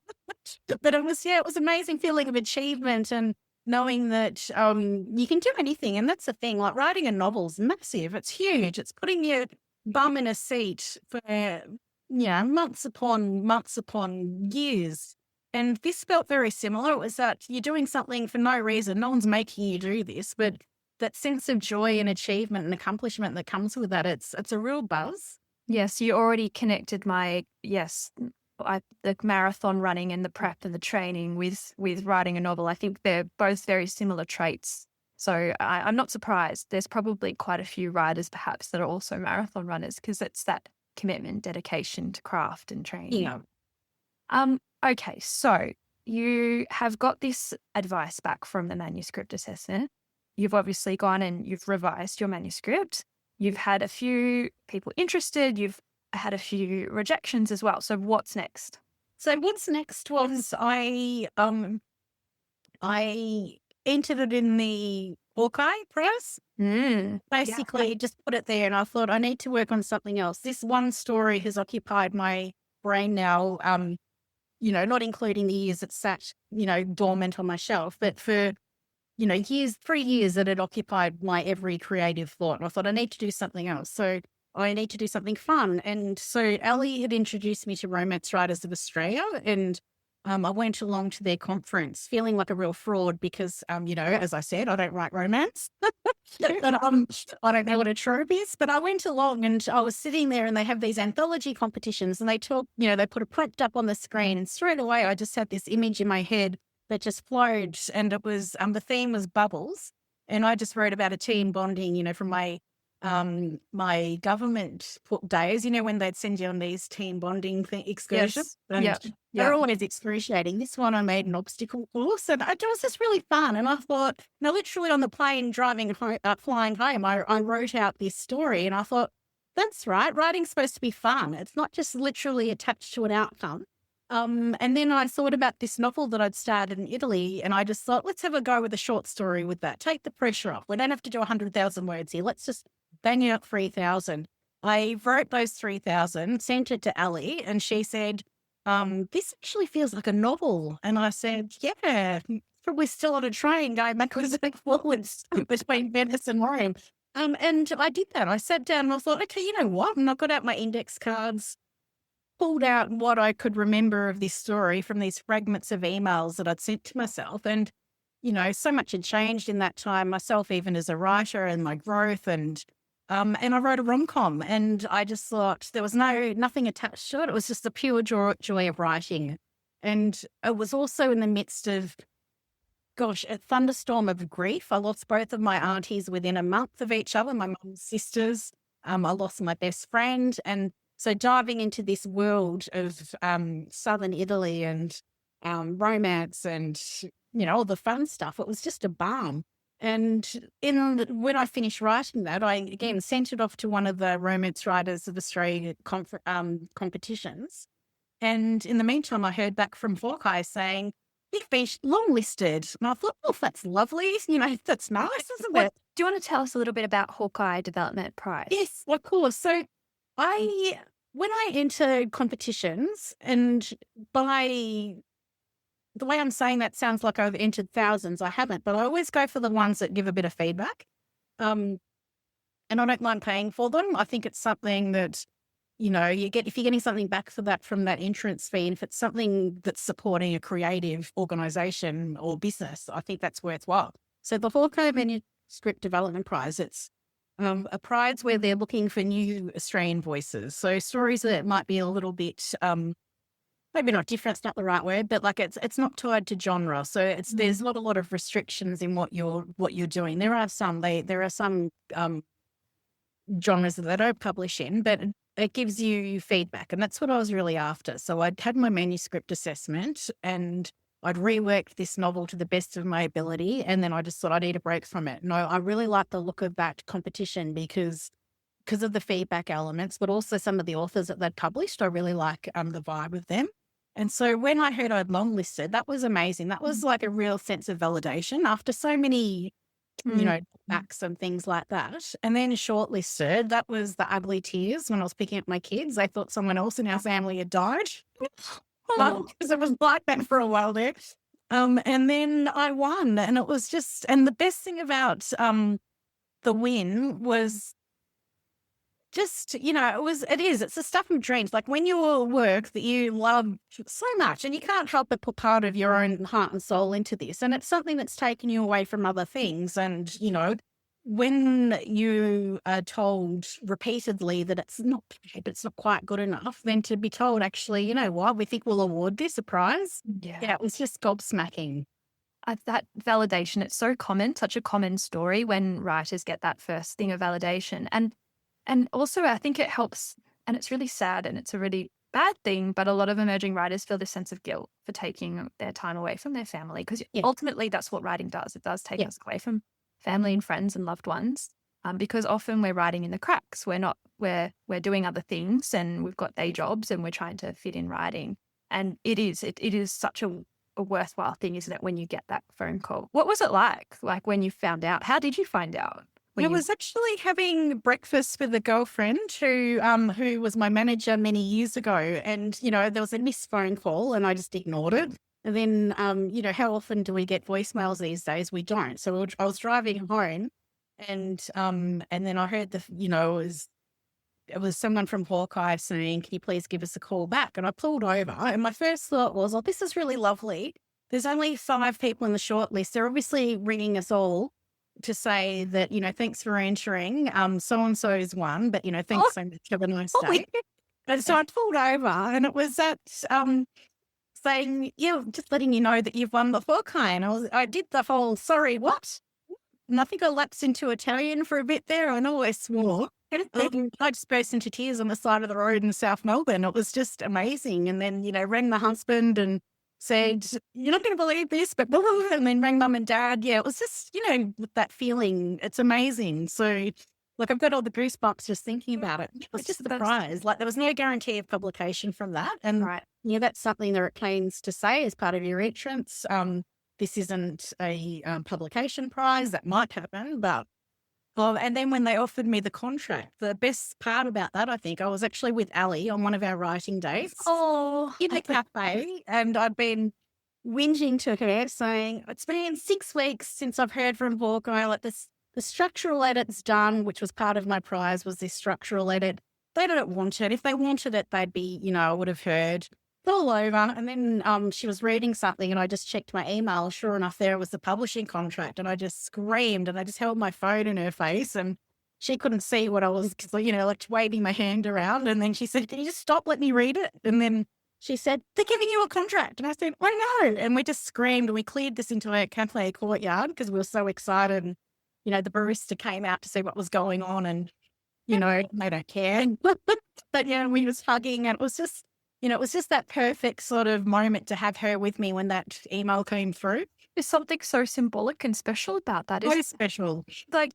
But it was amazing feeling of achievement and knowing that you can do anything. And that's the thing, like writing a novel's massive. It's huge. It's putting your bum in a seat for, months upon years. And this felt very similar. It was that you're doing something for no reason. No one's making you do this, but that sense of joy and achievement and accomplishment that comes with that, it's a real buzz. Yes, you already connected the marathon running and the prep and the training with writing a novel. I think they're both very similar traits. So I'm not surprised. There's probably quite a few writers perhaps that are also marathon runners, because it's that commitment, dedication to craft and training. Yeah. Okay, so you have got this advice back from the manuscript assessor. You've obviously gone and you've revised your manuscript. You've had a few people interested. You've had a few rejections as well. So what's next? So what's next was I entered it in the Hawkeye prize. Yeah. Basically, just put it there, and I thought I need to work on something else. This one story has occupied my brain now, not including the years it sat, dormant on my shelf, but for, years, 3 years that it occupied my every creative thought. And I thought I need to do something else. So I need to do something fun. And so Ellie had introduced me to Romance Writers of Australia, and I went along to their conference feeling like a real fraud because, as I said, I don't write romance. And, I don't know what a trope is, but I went along and I was sitting there, and they have these anthology competitions, and they talk, they put a prompt up on the screen, and straight away I just had this image in my head that just flowed, and it was, the theme was bubbles. And I just wrote about a team bonding, from my government days, when they'd send you on these team bonding excursions. Yes. And they're always excruciating. This one I made an obstacle course, and it was just really fun. And I thought, literally on the plane flying home, I wrote out this story, and I thought, that's right, writing's supposed to be fun. It's not just literally attached to an outcome. And then I thought about this novel that I'd started in Italy, and I just thought, let's have a go with a short story with that. Take the pressure off. We don't have to do 100,000 words here. Let's just bang out 3,000. I wrote those 3,000, sent it to Ali, and she said, this actually feels like a novel. And I said, yeah, we're still on a train going backwards and forwards between Venice and Rome. And I did that. I sat down and I thought, okay, you know what? And I got out my index cards, pulled out what I could remember of this story from these fragments of emails that I'd sent to myself. And, so much had changed in that time, myself, even as a writer, and my growth. And I wrote a rom-com, and I just thought there was nothing attached to it. It was just the pure joy of writing. And it was also in the midst of, a thunderstorm of grief. I lost both of my aunties within a month of each other, my mum's sisters. I lost my best friend. And so diving into this world of southern Italy and romance and, all the fun stuff, it was just a balm. And when I finished writing that, I again sent it off to one of the Romance Writers of Australia competitions. And in the meantime, I heard back from Hawkeye saying, you've been longlisted. And I thought, oh, that's lovely. That's nice, isn't it? Do you want to tell us a little bit about Hawkeye Development Prize? Yes, of course. So when I enter competitions, and by the way I'm saying that sounds like I've entered thousands, I haven't, but I always go for the ones that give a bit of feedback. And I don't mind paying for them. I think it's something that, you get, if you're getting something back for that from that entrance fee, and if it's something that's supporting a creative organisation or business, I think that's worthwhile. So the Hawkeye Manuscript Development Prize, it's a prize where they're looking for new Australian voices. So stories that might be a little bit, maybe not different, it's not the right word, but like it's not tied to genre. So there's not a lot of restrictions in what you're doing. There are some genres that they don't publish in, but it gives you feedback, and that's what I was really after. So I'd had my manuscript assessment, and I'd reworked this novel to the best of my ability, and then I just thought I need a break from it. And I really like the look of that competition because of the feedback elements, but also some of the authors that they'd published. I really like the vibe of them. And so when I heard I'd longlisted, that was amazing. That was like a real sense of validation after so many, backs and things like that. And then shortlisted, that was the ugly tears when I was picking up my kids. I thought someone else in our family had died. Because it was like that for a while there. And then I won, and it was just, and the best thing about the win was just, it's the stuff of dreams. Like when your work that you love so much, and you can't help but put part of your own heart and soul into this, and it's something that's taken you away from other things. And, when you are told repeatedly that it's not quite good enough, then to be told, actually, you know what, we think we'll award this a prize. Yeah, it was just gobsmacking. That validation, it's so common, such a common story when writers get that first thing of validation. And also I think it helps, and it's really sad and it's a really bad thing, but a lot of emerging writers feel this sense of guilt for taking their time away from their family, because ultimately that's what writing does. It does take us away from family and friends and loved ones, because often we're writing in the cracks. We're doing other things, and we've got day jobs, and we're trying to fit in writing. And it is such a a worthwhile thing, isn't it, when you get that phone call? What was it like when you found out? How did you find out? I was actually having breakfast with a girlfriend who was my manager many years ago, and there was a missed phone call, and I just ignored it. And then how often do we get voicemails these days? We don't. So I was driving home, and then I heard it was someone from Hawkeye saying, "Can you please give us a call back?" And I pulled over, and my first thought was, "Oh, this is really lovely. There's only 5 people in the shortlist. They're obviously ringing us all to say that, thanks for entering. So-and-so is one, but, thanks so much. Have a nice day." And so I pulled over, and it was that saying, "Yeah, just letting you know that you've won the Hawkeye." And I did the whole, "Sorry, what?" And I think I lapsed into Italian for a bit there. I know I swore. I just burst into tears on the side of the road in South Melbourne. It was just amazing. And then, rang the husband and said, "You're not going to believe this," but blah, blah, blah, and then rang mum and dad. Yeah, it was just, with that feeling, it's amazing. So, I've got all the goosebumps just thinking about it. It was just a surprise. There was no guarantee of publication from that. And, that's something that it claims to say as part of your entrance. This isn't a publication prize. That might happen, but and then when they offered me the contract, the best part about that, I think, I was actually with Ali on one of our writing dates in the cafe, and I'd been whinging to her saying, "It's been 6 weeks since I've heard from Hawkeye. The structural edit's done," which was part of my prize, was this structural edit. They didn't want it. If they wanted it, they'd be, I would have heard. All over. And then she was reading something, and I just checked my email. Sure enough, there was the publishing contract, and I just screamed, and I just held my phone in her face, and she couldn't see what I was, waving my hand around. And then she said, "Can you just stop? Let me read it." And then she said, "They're giving you a contract." And I said, "I know." And we just screamed, and we cleared this entire cafe courtyard because we were so excited. And, the barista came out to see what was going on, and, they don't care. But yeah, we was hugging, and it was just, it was just that perfect sort of moment to have her with me when that email came through. There's something so symbolic and special about that. Very special.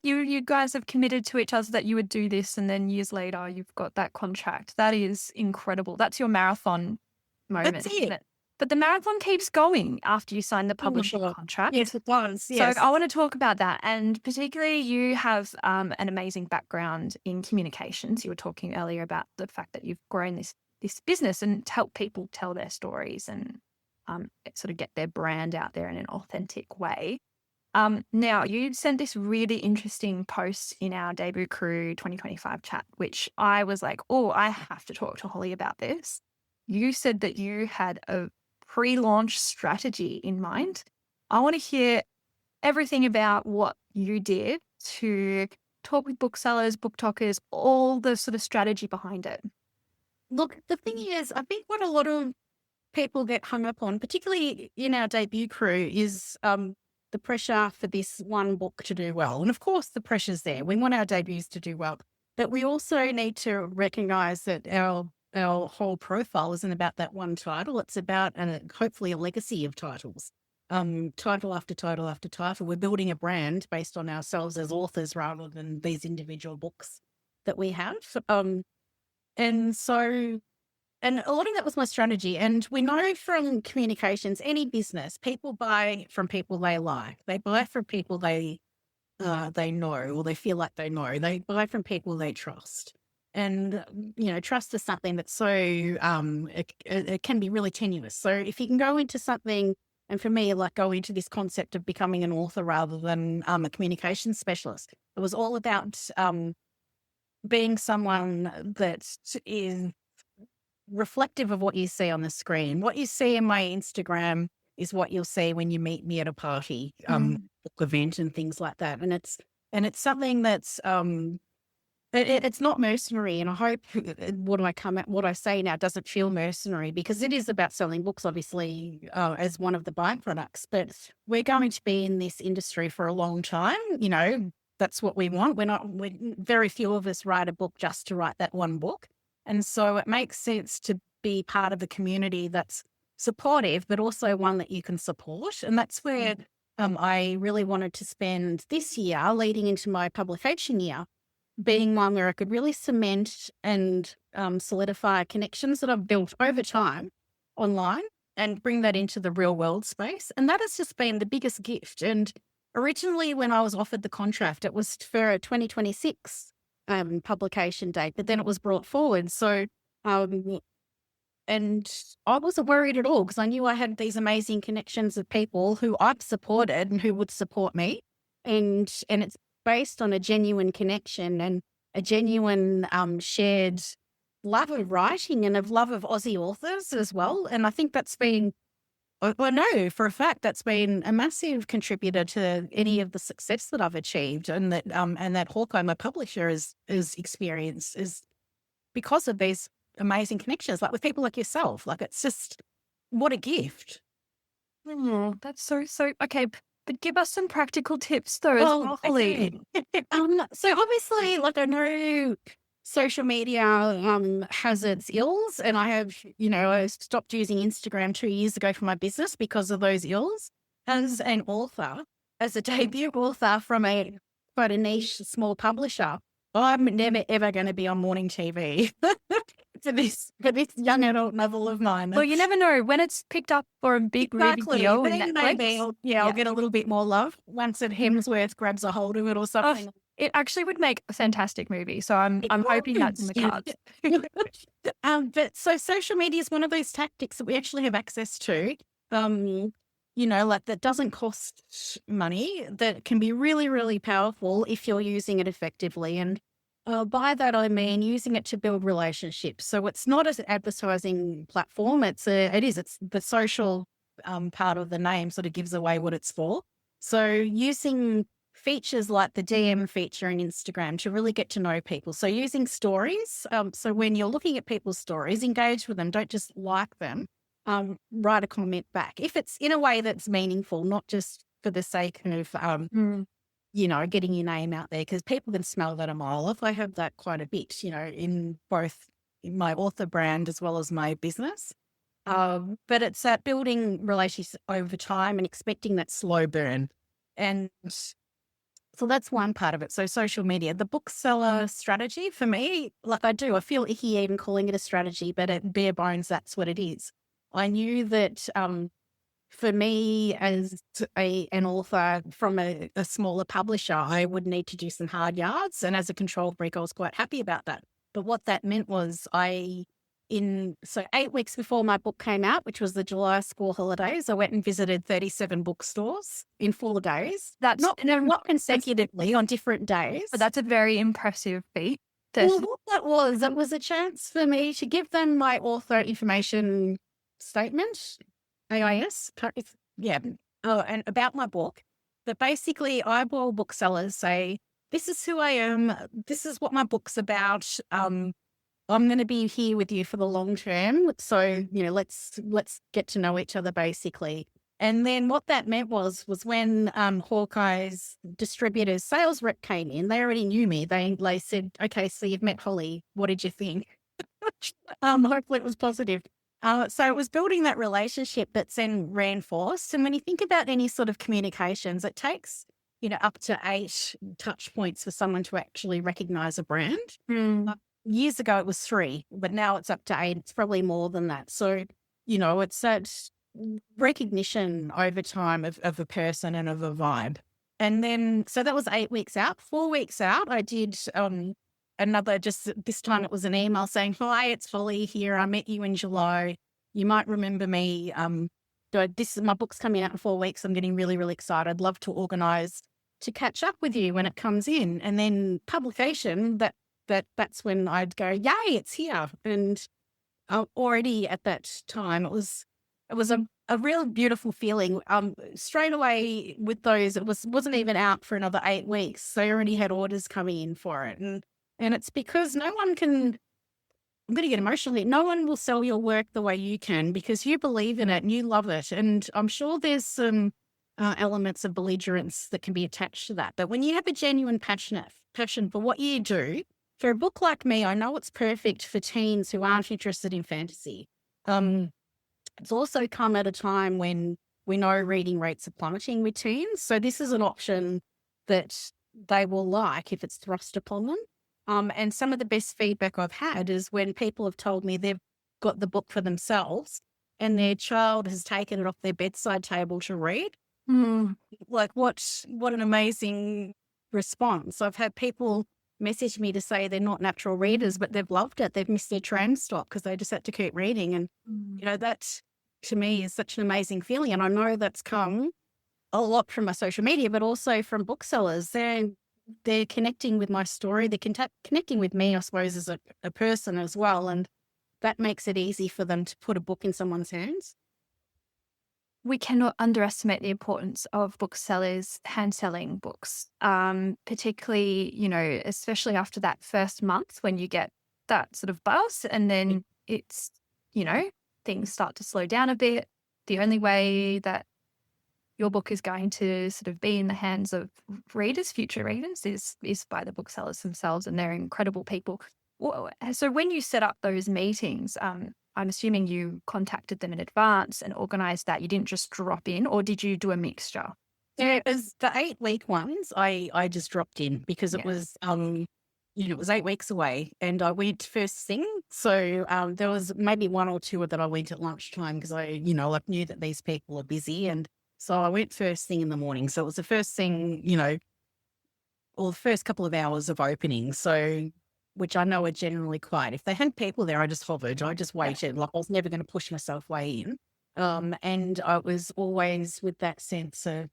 You guys have committed to each other that you would do this, and then years later you've got that contract. That is incredible. That's your marathon moment. That's isn't it? But the marathon keeps going after you sign the publishing contract. Yes, it does. Yes. So I want to talk about that. And particularly you have an amazing background in communications. You were talking earlier about the fact that you've grown this business and to help people tell their stories and sort of get their brand out there in an authentic way. Now, you sent this really interesting post in our Debut Crew 2025 chat, which I was like, "Oh, I have to talk to Holly about this." You said that you had a pre-launch strategy in mind. I want to hear everything about what you did to talk with booksellers, book talkers, all the sort of strategy behind it. Look, the thing is, I think what a lot of people get hung up on, particularly in our Debut Crew, is the pressure for this one book to do well. And of course, the pressure's there. We want our debuts to do well. But we also need to recognise that our whole profile isn't about that one title. It's about, hopefully, a legacy of titles. Title after title after title. We're building a brand based on ourselves as authors rather than these individual books that we have. And a lot of that was my strategy. And we know from communications, any business, people buy from people they like. They buy from people they know, or they feel like they know. They buy from people they trust. And, trust is something that's so, it can be really tenuous. So if you can go into something, and for me, go into this concept of becoming an author rather than a communications specialist, it was all about being someone that is reflective of what you see on the screen. What you see in my Instagram is what you'll see when you meet me at a party, book event and things like that. And it's something that's it's not mercenary. And I hope what I say now doesn't feel mercenary, because it is about selling books, obviously, as one of the byproducts. But we're going to be in this industry for a long time. That's what we want. Very few of us write a book just to write that one book. And so it makes sense to be part of a community that's supportive, but also one that you can support. And that's where I really wanted to spend this year, leading into my publication year, being one where I could really cement and solidify connections that I've built over time online, and bring that into the real world space. And that has just been the biggest gift. And originally when I was offered the contract, it was for a 2026 publication date, but then it was brought forward. So, and I wasn't worried at all because I knew I had these amazing connections of people who I've supported and who would support me. And it's based on a genuine connection and a genuine shared love of writing and of love of Aussie authors as well. And I think that's been, I know for a fact that's been a massive contributor to any of the success that I've achieved and that Hawkeye, my publisher, is experienced is because of these amazing connections, like with people like yourself. Like it's just, what a gift. Oh, that's so okay. But give us some practical tips though, as well, Holly. So obviously, like I know social media has its ills, and I have, I stopped using Instagram 2 years ago for my business because of those ills. As an author, as a debut author from quite a niche small publisher, I'm never ever going to be on morning TV for this young adult novel of mine. Well, you never know when it's picked up for a big reading deal. Then maybe I'll get a little bit more love once Hemsworth grabs a hold of it or something. It actually would make a fantastic movie. So I'm hoping that's in the cards. But so social media is one of those tactics that we actually have access to. Like that doesn't cost money, that can be really, really powerful if you're using it effectively. And by that, I mean using it to build relationships. So it's not an advertising platform. It's the social part of the name sort of gives away what it's for. So using features like the DM feature in Instagram to really get to know people. So using stories. So when you're looking at people's stories, engage with them. Don't just like them. Write a comment back if it's in a way that's meaningful, not just for the sake of, getting your name out there, because people can smell that a mile off. I have that quite a bit, in both my author brand as well as my business. But it's that building relationships over time and expecting that slow burn. And so that's one part of it. So social media, the bookseller strategy for me, I feel icky even calling it a strategy, but at bare bones, that's what it is. I knew that for me as an author from a smaller publisher, I would need to do some hard yards. And as a control freak, I was quite happy about that. But what that meant was 8 weeks before my book came out, which was the July school holidays, I went and visited 37 bookstores in 4 days. That's not consecutively on different days. But that's a very impressive feat. Well, what it was a chance for me to give them my author information statement, AIS, and about my book. But basically, eyeball booksellers say, this is who I am. This is what my book's about. I'm going to be here with you for the long term. So, let's get to know each other basically. And then what that meant was when Hawkeye's distributor's sales rep came in, they already knew me. They said, okay, so you've met Holly. What did you think? Hopefully it was positive. So it was building that relationship that's then reinforced. And when you think about any sort of communications, it takes, up to 8 touch points for someone to actually recognize a brand. Years ago, it was 3, but now it's up to 8. It's probably more than that. So, it's that recognition over time of a person and of a vibe. And then, so that was 8 weeks out. 4 weeks out, I did another, just this time it was an email saying, hi, it's Holly here. I met you in July. You might remember me. My book's coming out in 4 weeks. I'm getting really, really excited. I'd love to organise to catch up with you when it comes in. And then publication, that's when I'd go, yay, it's here. And already at that time, it was a real beautiful feeling. Straight away with those, it wasn't even out for another 8 weeks. They already had orders coming in for it. And it's because no one can, I'm going to get emotional here, no one will sell your work the way you can because you believe in it and you love it. And I'm sure there's some elements of belligerence that can be attached to that. But when you have a genuine passion for what you do, for a book like me, I know it's perfect for teens who aren't interested in fantasy. It's also come at a time when we know reading rates are plummeting with teens. So this is an option that they will like if it's thrust upon them. And some of the best feedback I've had is when people have told me they've got the book for themselves and their child has taken it off their bedside table to read. Like what an amazing response. I've had people message me to say they're not natural readers, but they've loved it. They've missed their tram stop because they just had to keep reading. And, that to me is such an amazing feeling. And I know that's come a lot from my social media, but also from booksellers. They're connecting with my story. They're connecting with me, I suppose, as a person as well. And that makes it easy for them to put a book in someone's hands. We cannot underestimate the importance of booksellers hand selling books, particularly, especially after that first month when you get that sort of buzz and then it's, things start to slow down a bit. The only way that your book is going to sort of be in the hands of readers, future readers, is by the booksellers themselves, and they're incredible people. So when you set up those meetings, I'm assuming you contacted them in advance and organised that. You didn't just drop in, or did you do a mixture? Yeah, as the 8-week ones, I just dropped in because it was it was 8 weeks away, and I went first thing. So there was maybe one or two that I went at lunchtime because I knew that these people are busy, and so I went first thing in the morning. So it was the first thing, or the first couple of hours of opening. So, which I know are generally quiet. If they had people there, I just hovered. I just waited. Like I was never going to push myself way in. And I was always with that sense of,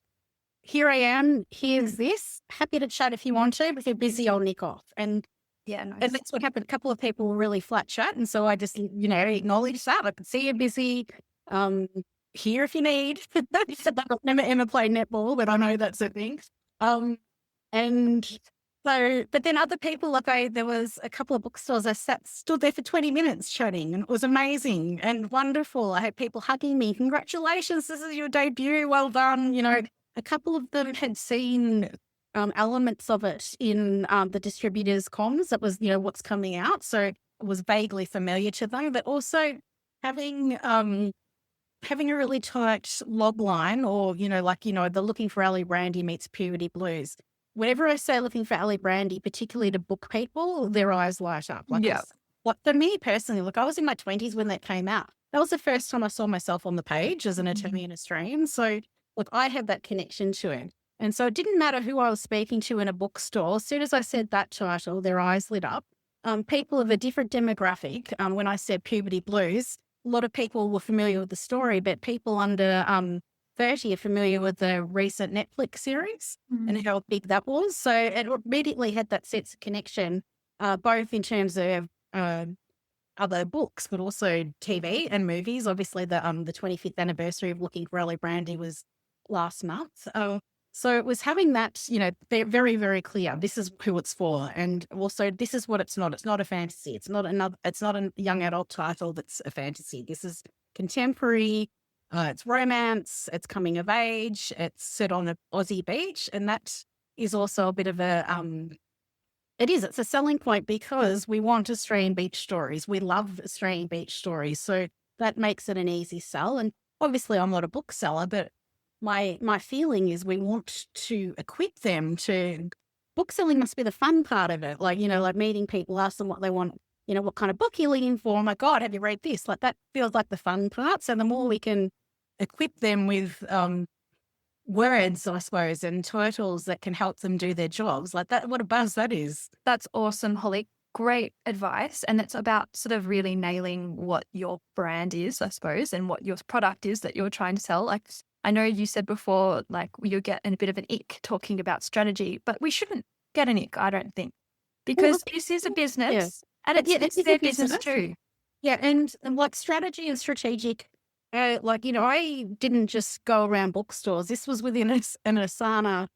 here I am, here's this, happy to chat if you want to, but if you're busy, I'll nick off. And Yeah, nice. and that's what happened. A couple of people were really flat chat. And so I just, acknowledged that. I could see you're busy. Here if you need. I've never ever played netball, but I know that's a thing. And so, but then other people, there was a couple of bookstores. I stood there for 20 minutes chatting, and it was amazing and wonderful. I had people hugging me. Congratulations, this is your debut. Well done. A couple of them had seen elements of it in the distributors' comms. That was, what's coming out. So it was vaguely familiar to them, but also having a really tight log line, or, the looking for Ali Brandy meets puberty blues. Whenever I say looking for Ali Brandy, particularly to book people, their eyes light up. For me personally, I was in my 20s when that came out. That was the first time I saw myself on the page as an attorney in Australian. So, I had that connection to it. And so it didn't matter who I was speaking to in a bookstore. As soon as I said that title, their eyes lit up. People of a different demographic, when I said puberty blues, a lot of people were familiar with the story, but people under 30 are familiar with the recent Netflix series and how big that was. So it immediately had that sense of connection, both in terms of other books, but also TV and movies. Obviously, the 25th anniversary of Looking for Ali Brandy was last month. So it was having that, they're very, very clear. This is who it's for. And also this is what it's not. It's not a fantasy. It's not a young adult title that's a fantasy. This is contemporary. It's romance. It's coming of age. It's set on an Aussie beach. And that is also a bit of it's a selling point because we want Australian beach stories. We love Australian beach stories. So that makes it an easy sell. And obviously I'm not a bookseller, but my feeling is we want to equip them to, bookselling must be the fun part of it. Like meeting people, ask them what they want, what kind of book you're looking for. Oh my God, have you read this? That feels like the fun part. So the more we can equip them with words, I suppose, and titles that can help them do their jobs, that, what a buzz that is. That's awesome, Holly. Great advice. And it's about sort of really nailing what your brand is, I suppose, and what your product is that you're trying to sell. I know you said before, you'll get a bit of an ick talking about strategy, but we shouldn't get an ick, I don't think, because this is a business and it's their business too. Yeah. And strategy and strategic, I didn't just go around bookstores. This was within an Asana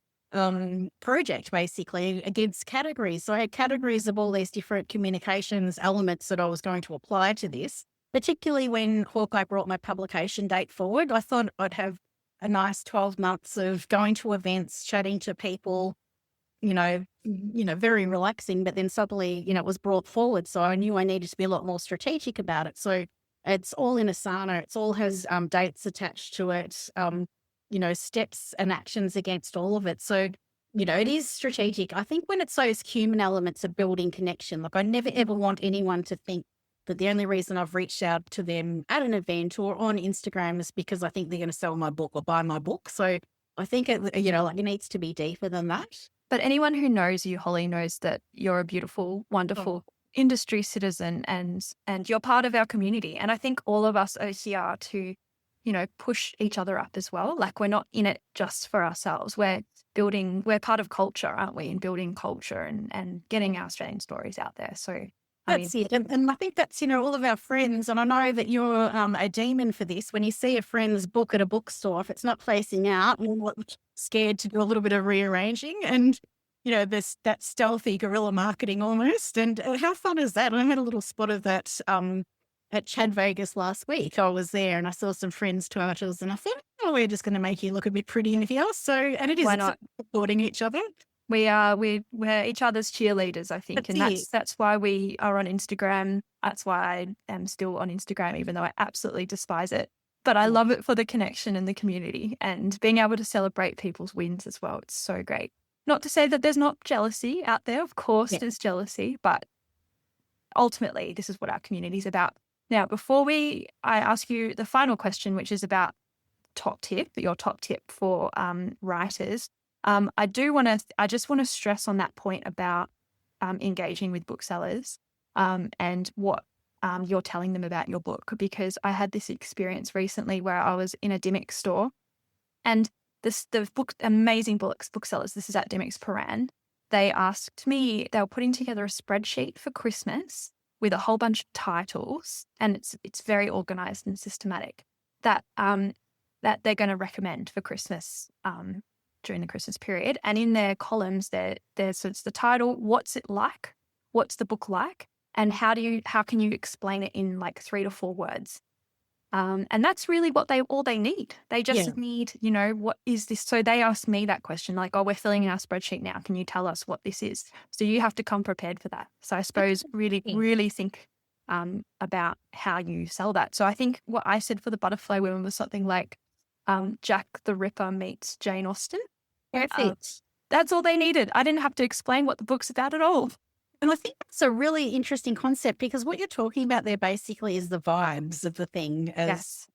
project, basically, against categories. So I had categories of all these different communications elements that I was going to apply to this. Particularly when Hawkeye brought my publication date forward, I thought I'd have a nice 12 months of going to events, chatting to people, very relaxing, but then suddenly, it was brought forward. So I knew I needed to be a lot more strategic about it. So it's all in Asana. It's all has dates attached to it, steps and actions against all of it. So, it is strategic. I think when it's those human elements of building connection, I never ever want anyone to think But the only reason I've reached out to them at an event or on Instagram is because I think they're going to sell my book or buy my book. So I think it needs to be deeper than that. But anyone who knows you, Holly, knows that you're a beautiful, wonderful industry citizen and you're part of our community. And I think all of us are here to, push each other up as well. Like, we're not in it just for ourselves. We're part of culture, aren't we? And building culture and getting our Australian stories out there. So that's it. And I think that's, all of our friends. And I know that you're a demon for this. When you see a friend's book at a bookstore, if it's not facing out, you're scared to do a little bit of rearranging. And, that stealthy guerrilla marketing almost. And how fun is that? And I had a little spot of that at Chad Vegas last week. I was there and I saw some friends' titles and I thought, we're just going to make you look a bit pretty in here. So, and it is Why not? supporting each other. We're each other's cheerleaders, I think. That's why we are on Instagram. That's why I am still on Instagram, even though I absolutely despise it. But I love it for the connection and the community and being able to celebrate people's wins as well. It's so great. Not to say that there's not jealousy out there. Of course, there's jealousy, but ultimately, this is what our community is about. Now, before I ask you the final question, which is about your top tip for writers, I just want to stress on that point about engaging with booksellers and what you're telling them about your book, because I had this experience recently where I was in a Dymocks store and the book, amazing booksellers, this is at Dymocks Paran, they asked me, they were putting together a spreadsheet for Christmas with a whole bunch of titles, and it's very organized and systematic that they're going to recommend for Christmas during the Christmas period. And in their columns, there's the title, what's it like, what's the book like, and how can you explain it in like 3 to 4 words. And that's really all they need. They just need, what is this? So they asked me that question, like, we're filling in our spreadsheet now. Can you tell us what this is? So you have to come prepared for that. So I suppose really think about how you sell that. So I think what I said for the Butterfly Women was something like Jack the Ripper meets Jane Austen. Perfect. That's all they needed. I didn't have to explain what the book's about at all. And I think that's a really interesting concept, because what you're talking about there basically is the vibes of the thing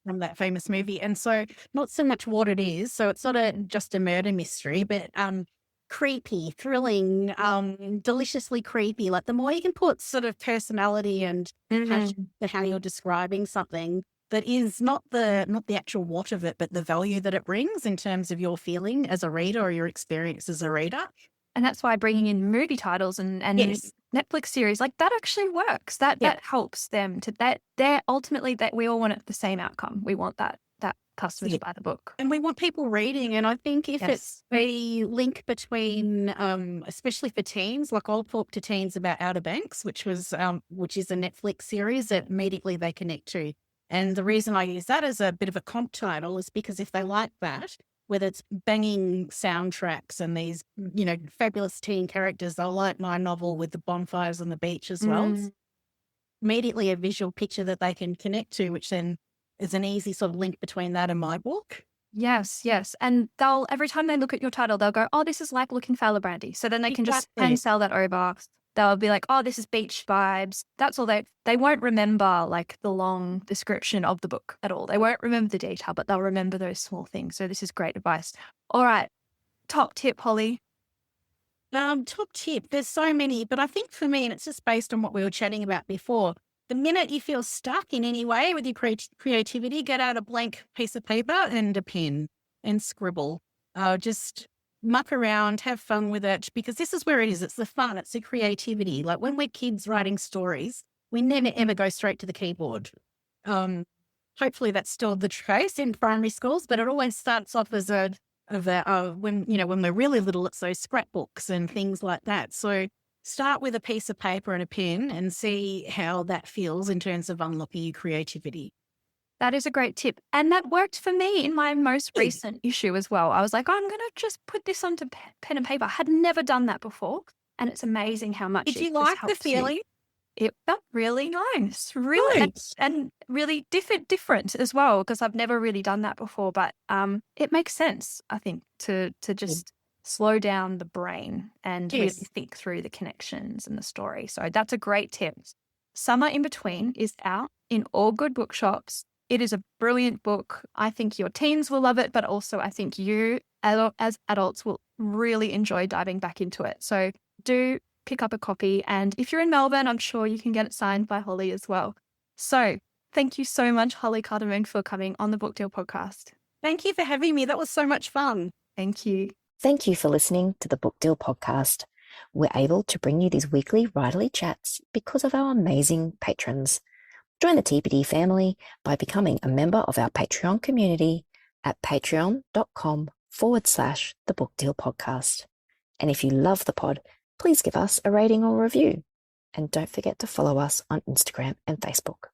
from that famous movie. And so not so much what it is. So it's not just a murder mystery, but creepy, thrilling, deliciously creepy. Like, the more you can put sort of personality and passion to how you're describing something that is not the actual what of it, but the value that it brings in terms of your feeling as a reader or your experience as a reader. And that's why bringing in movie titles and Netflix series, like, that actually works. That helps them they're ultimately that we all want the same outcome. We want that customer to buy the book. And we want people reading. And I think if it's a link between, especially for teens, like I'll talk to teens about Outer Banks, which is a Netflix series that immediately they connect to. And the reason I use that as a bit of a comp title is because if they like that, whether it's banging soundtracks and these, fabulous teen characters, they'll like my novel with the bonfires on the beach as well. It's immediately a visual picture that they can connect to, which then is an easy sort of link between that and my book. Yes. And every time they look at your title, they'll go, this is like Looking for Brandy. So then they can just sell that over. They'll be like, this is beach vibes. That's all they won't remember, like, the long description of the book at all. They won't remember the detail, but they'll remember those small things. So this is great advice. All right. Top tip, Holly. Top tip. There's so many, but I think for me, and it's just based on what we were chatting about before, the minute you feel stuck in any way with your creativity, get out a blank piece of paper and a pen and scribble. Just muck around, have fun with it, because this is where it is. It's the fun. It's the creativity. Like, when we're kids writing stories, we never, ever go straight to the keyboard. Hopefully that's still the case in primary schools, but it always starts off as when we're really little, it's those scrapbooks and things like that. So start with a piece of paper and a pen and see how that feels in terms of unlocking your creativity. That is a great tip. And that worked for me in my most recent issue as well. I was like, I'm going to just put this onto pen and paper. I had never done that before. And it's amazing how much Did you like the feeling? It felt really nice, really, and really different as well, because I've never really done that before. But it makes sense, I think, to just slow down the brain and really think through the connections and the story. So that's a great tip. Summer in Between is out in all good bookshops. It is a brilliant book. I think your teens will love it, but also I think you as adults will really enjoy diving back into it. So do pick up a copy. And if you're in Melbourne, I'm sure you can get it signed by Holly as well. So thank you so much, Holly Cardamone, for coming on the Book Deal podcast. Thank you for having me. That was so much fun. Thank you. Thank you for listening to the Book Deal podcast. We're able to bring you these weekly writerly chats because of our amazing patrons. Join the TPD family by becoming a member of our Patreon community at patreon.com/the Book Deal podcast. And if you love the pod, please give us a rating or review. And don't forget to follow us on Instagram and Facebook.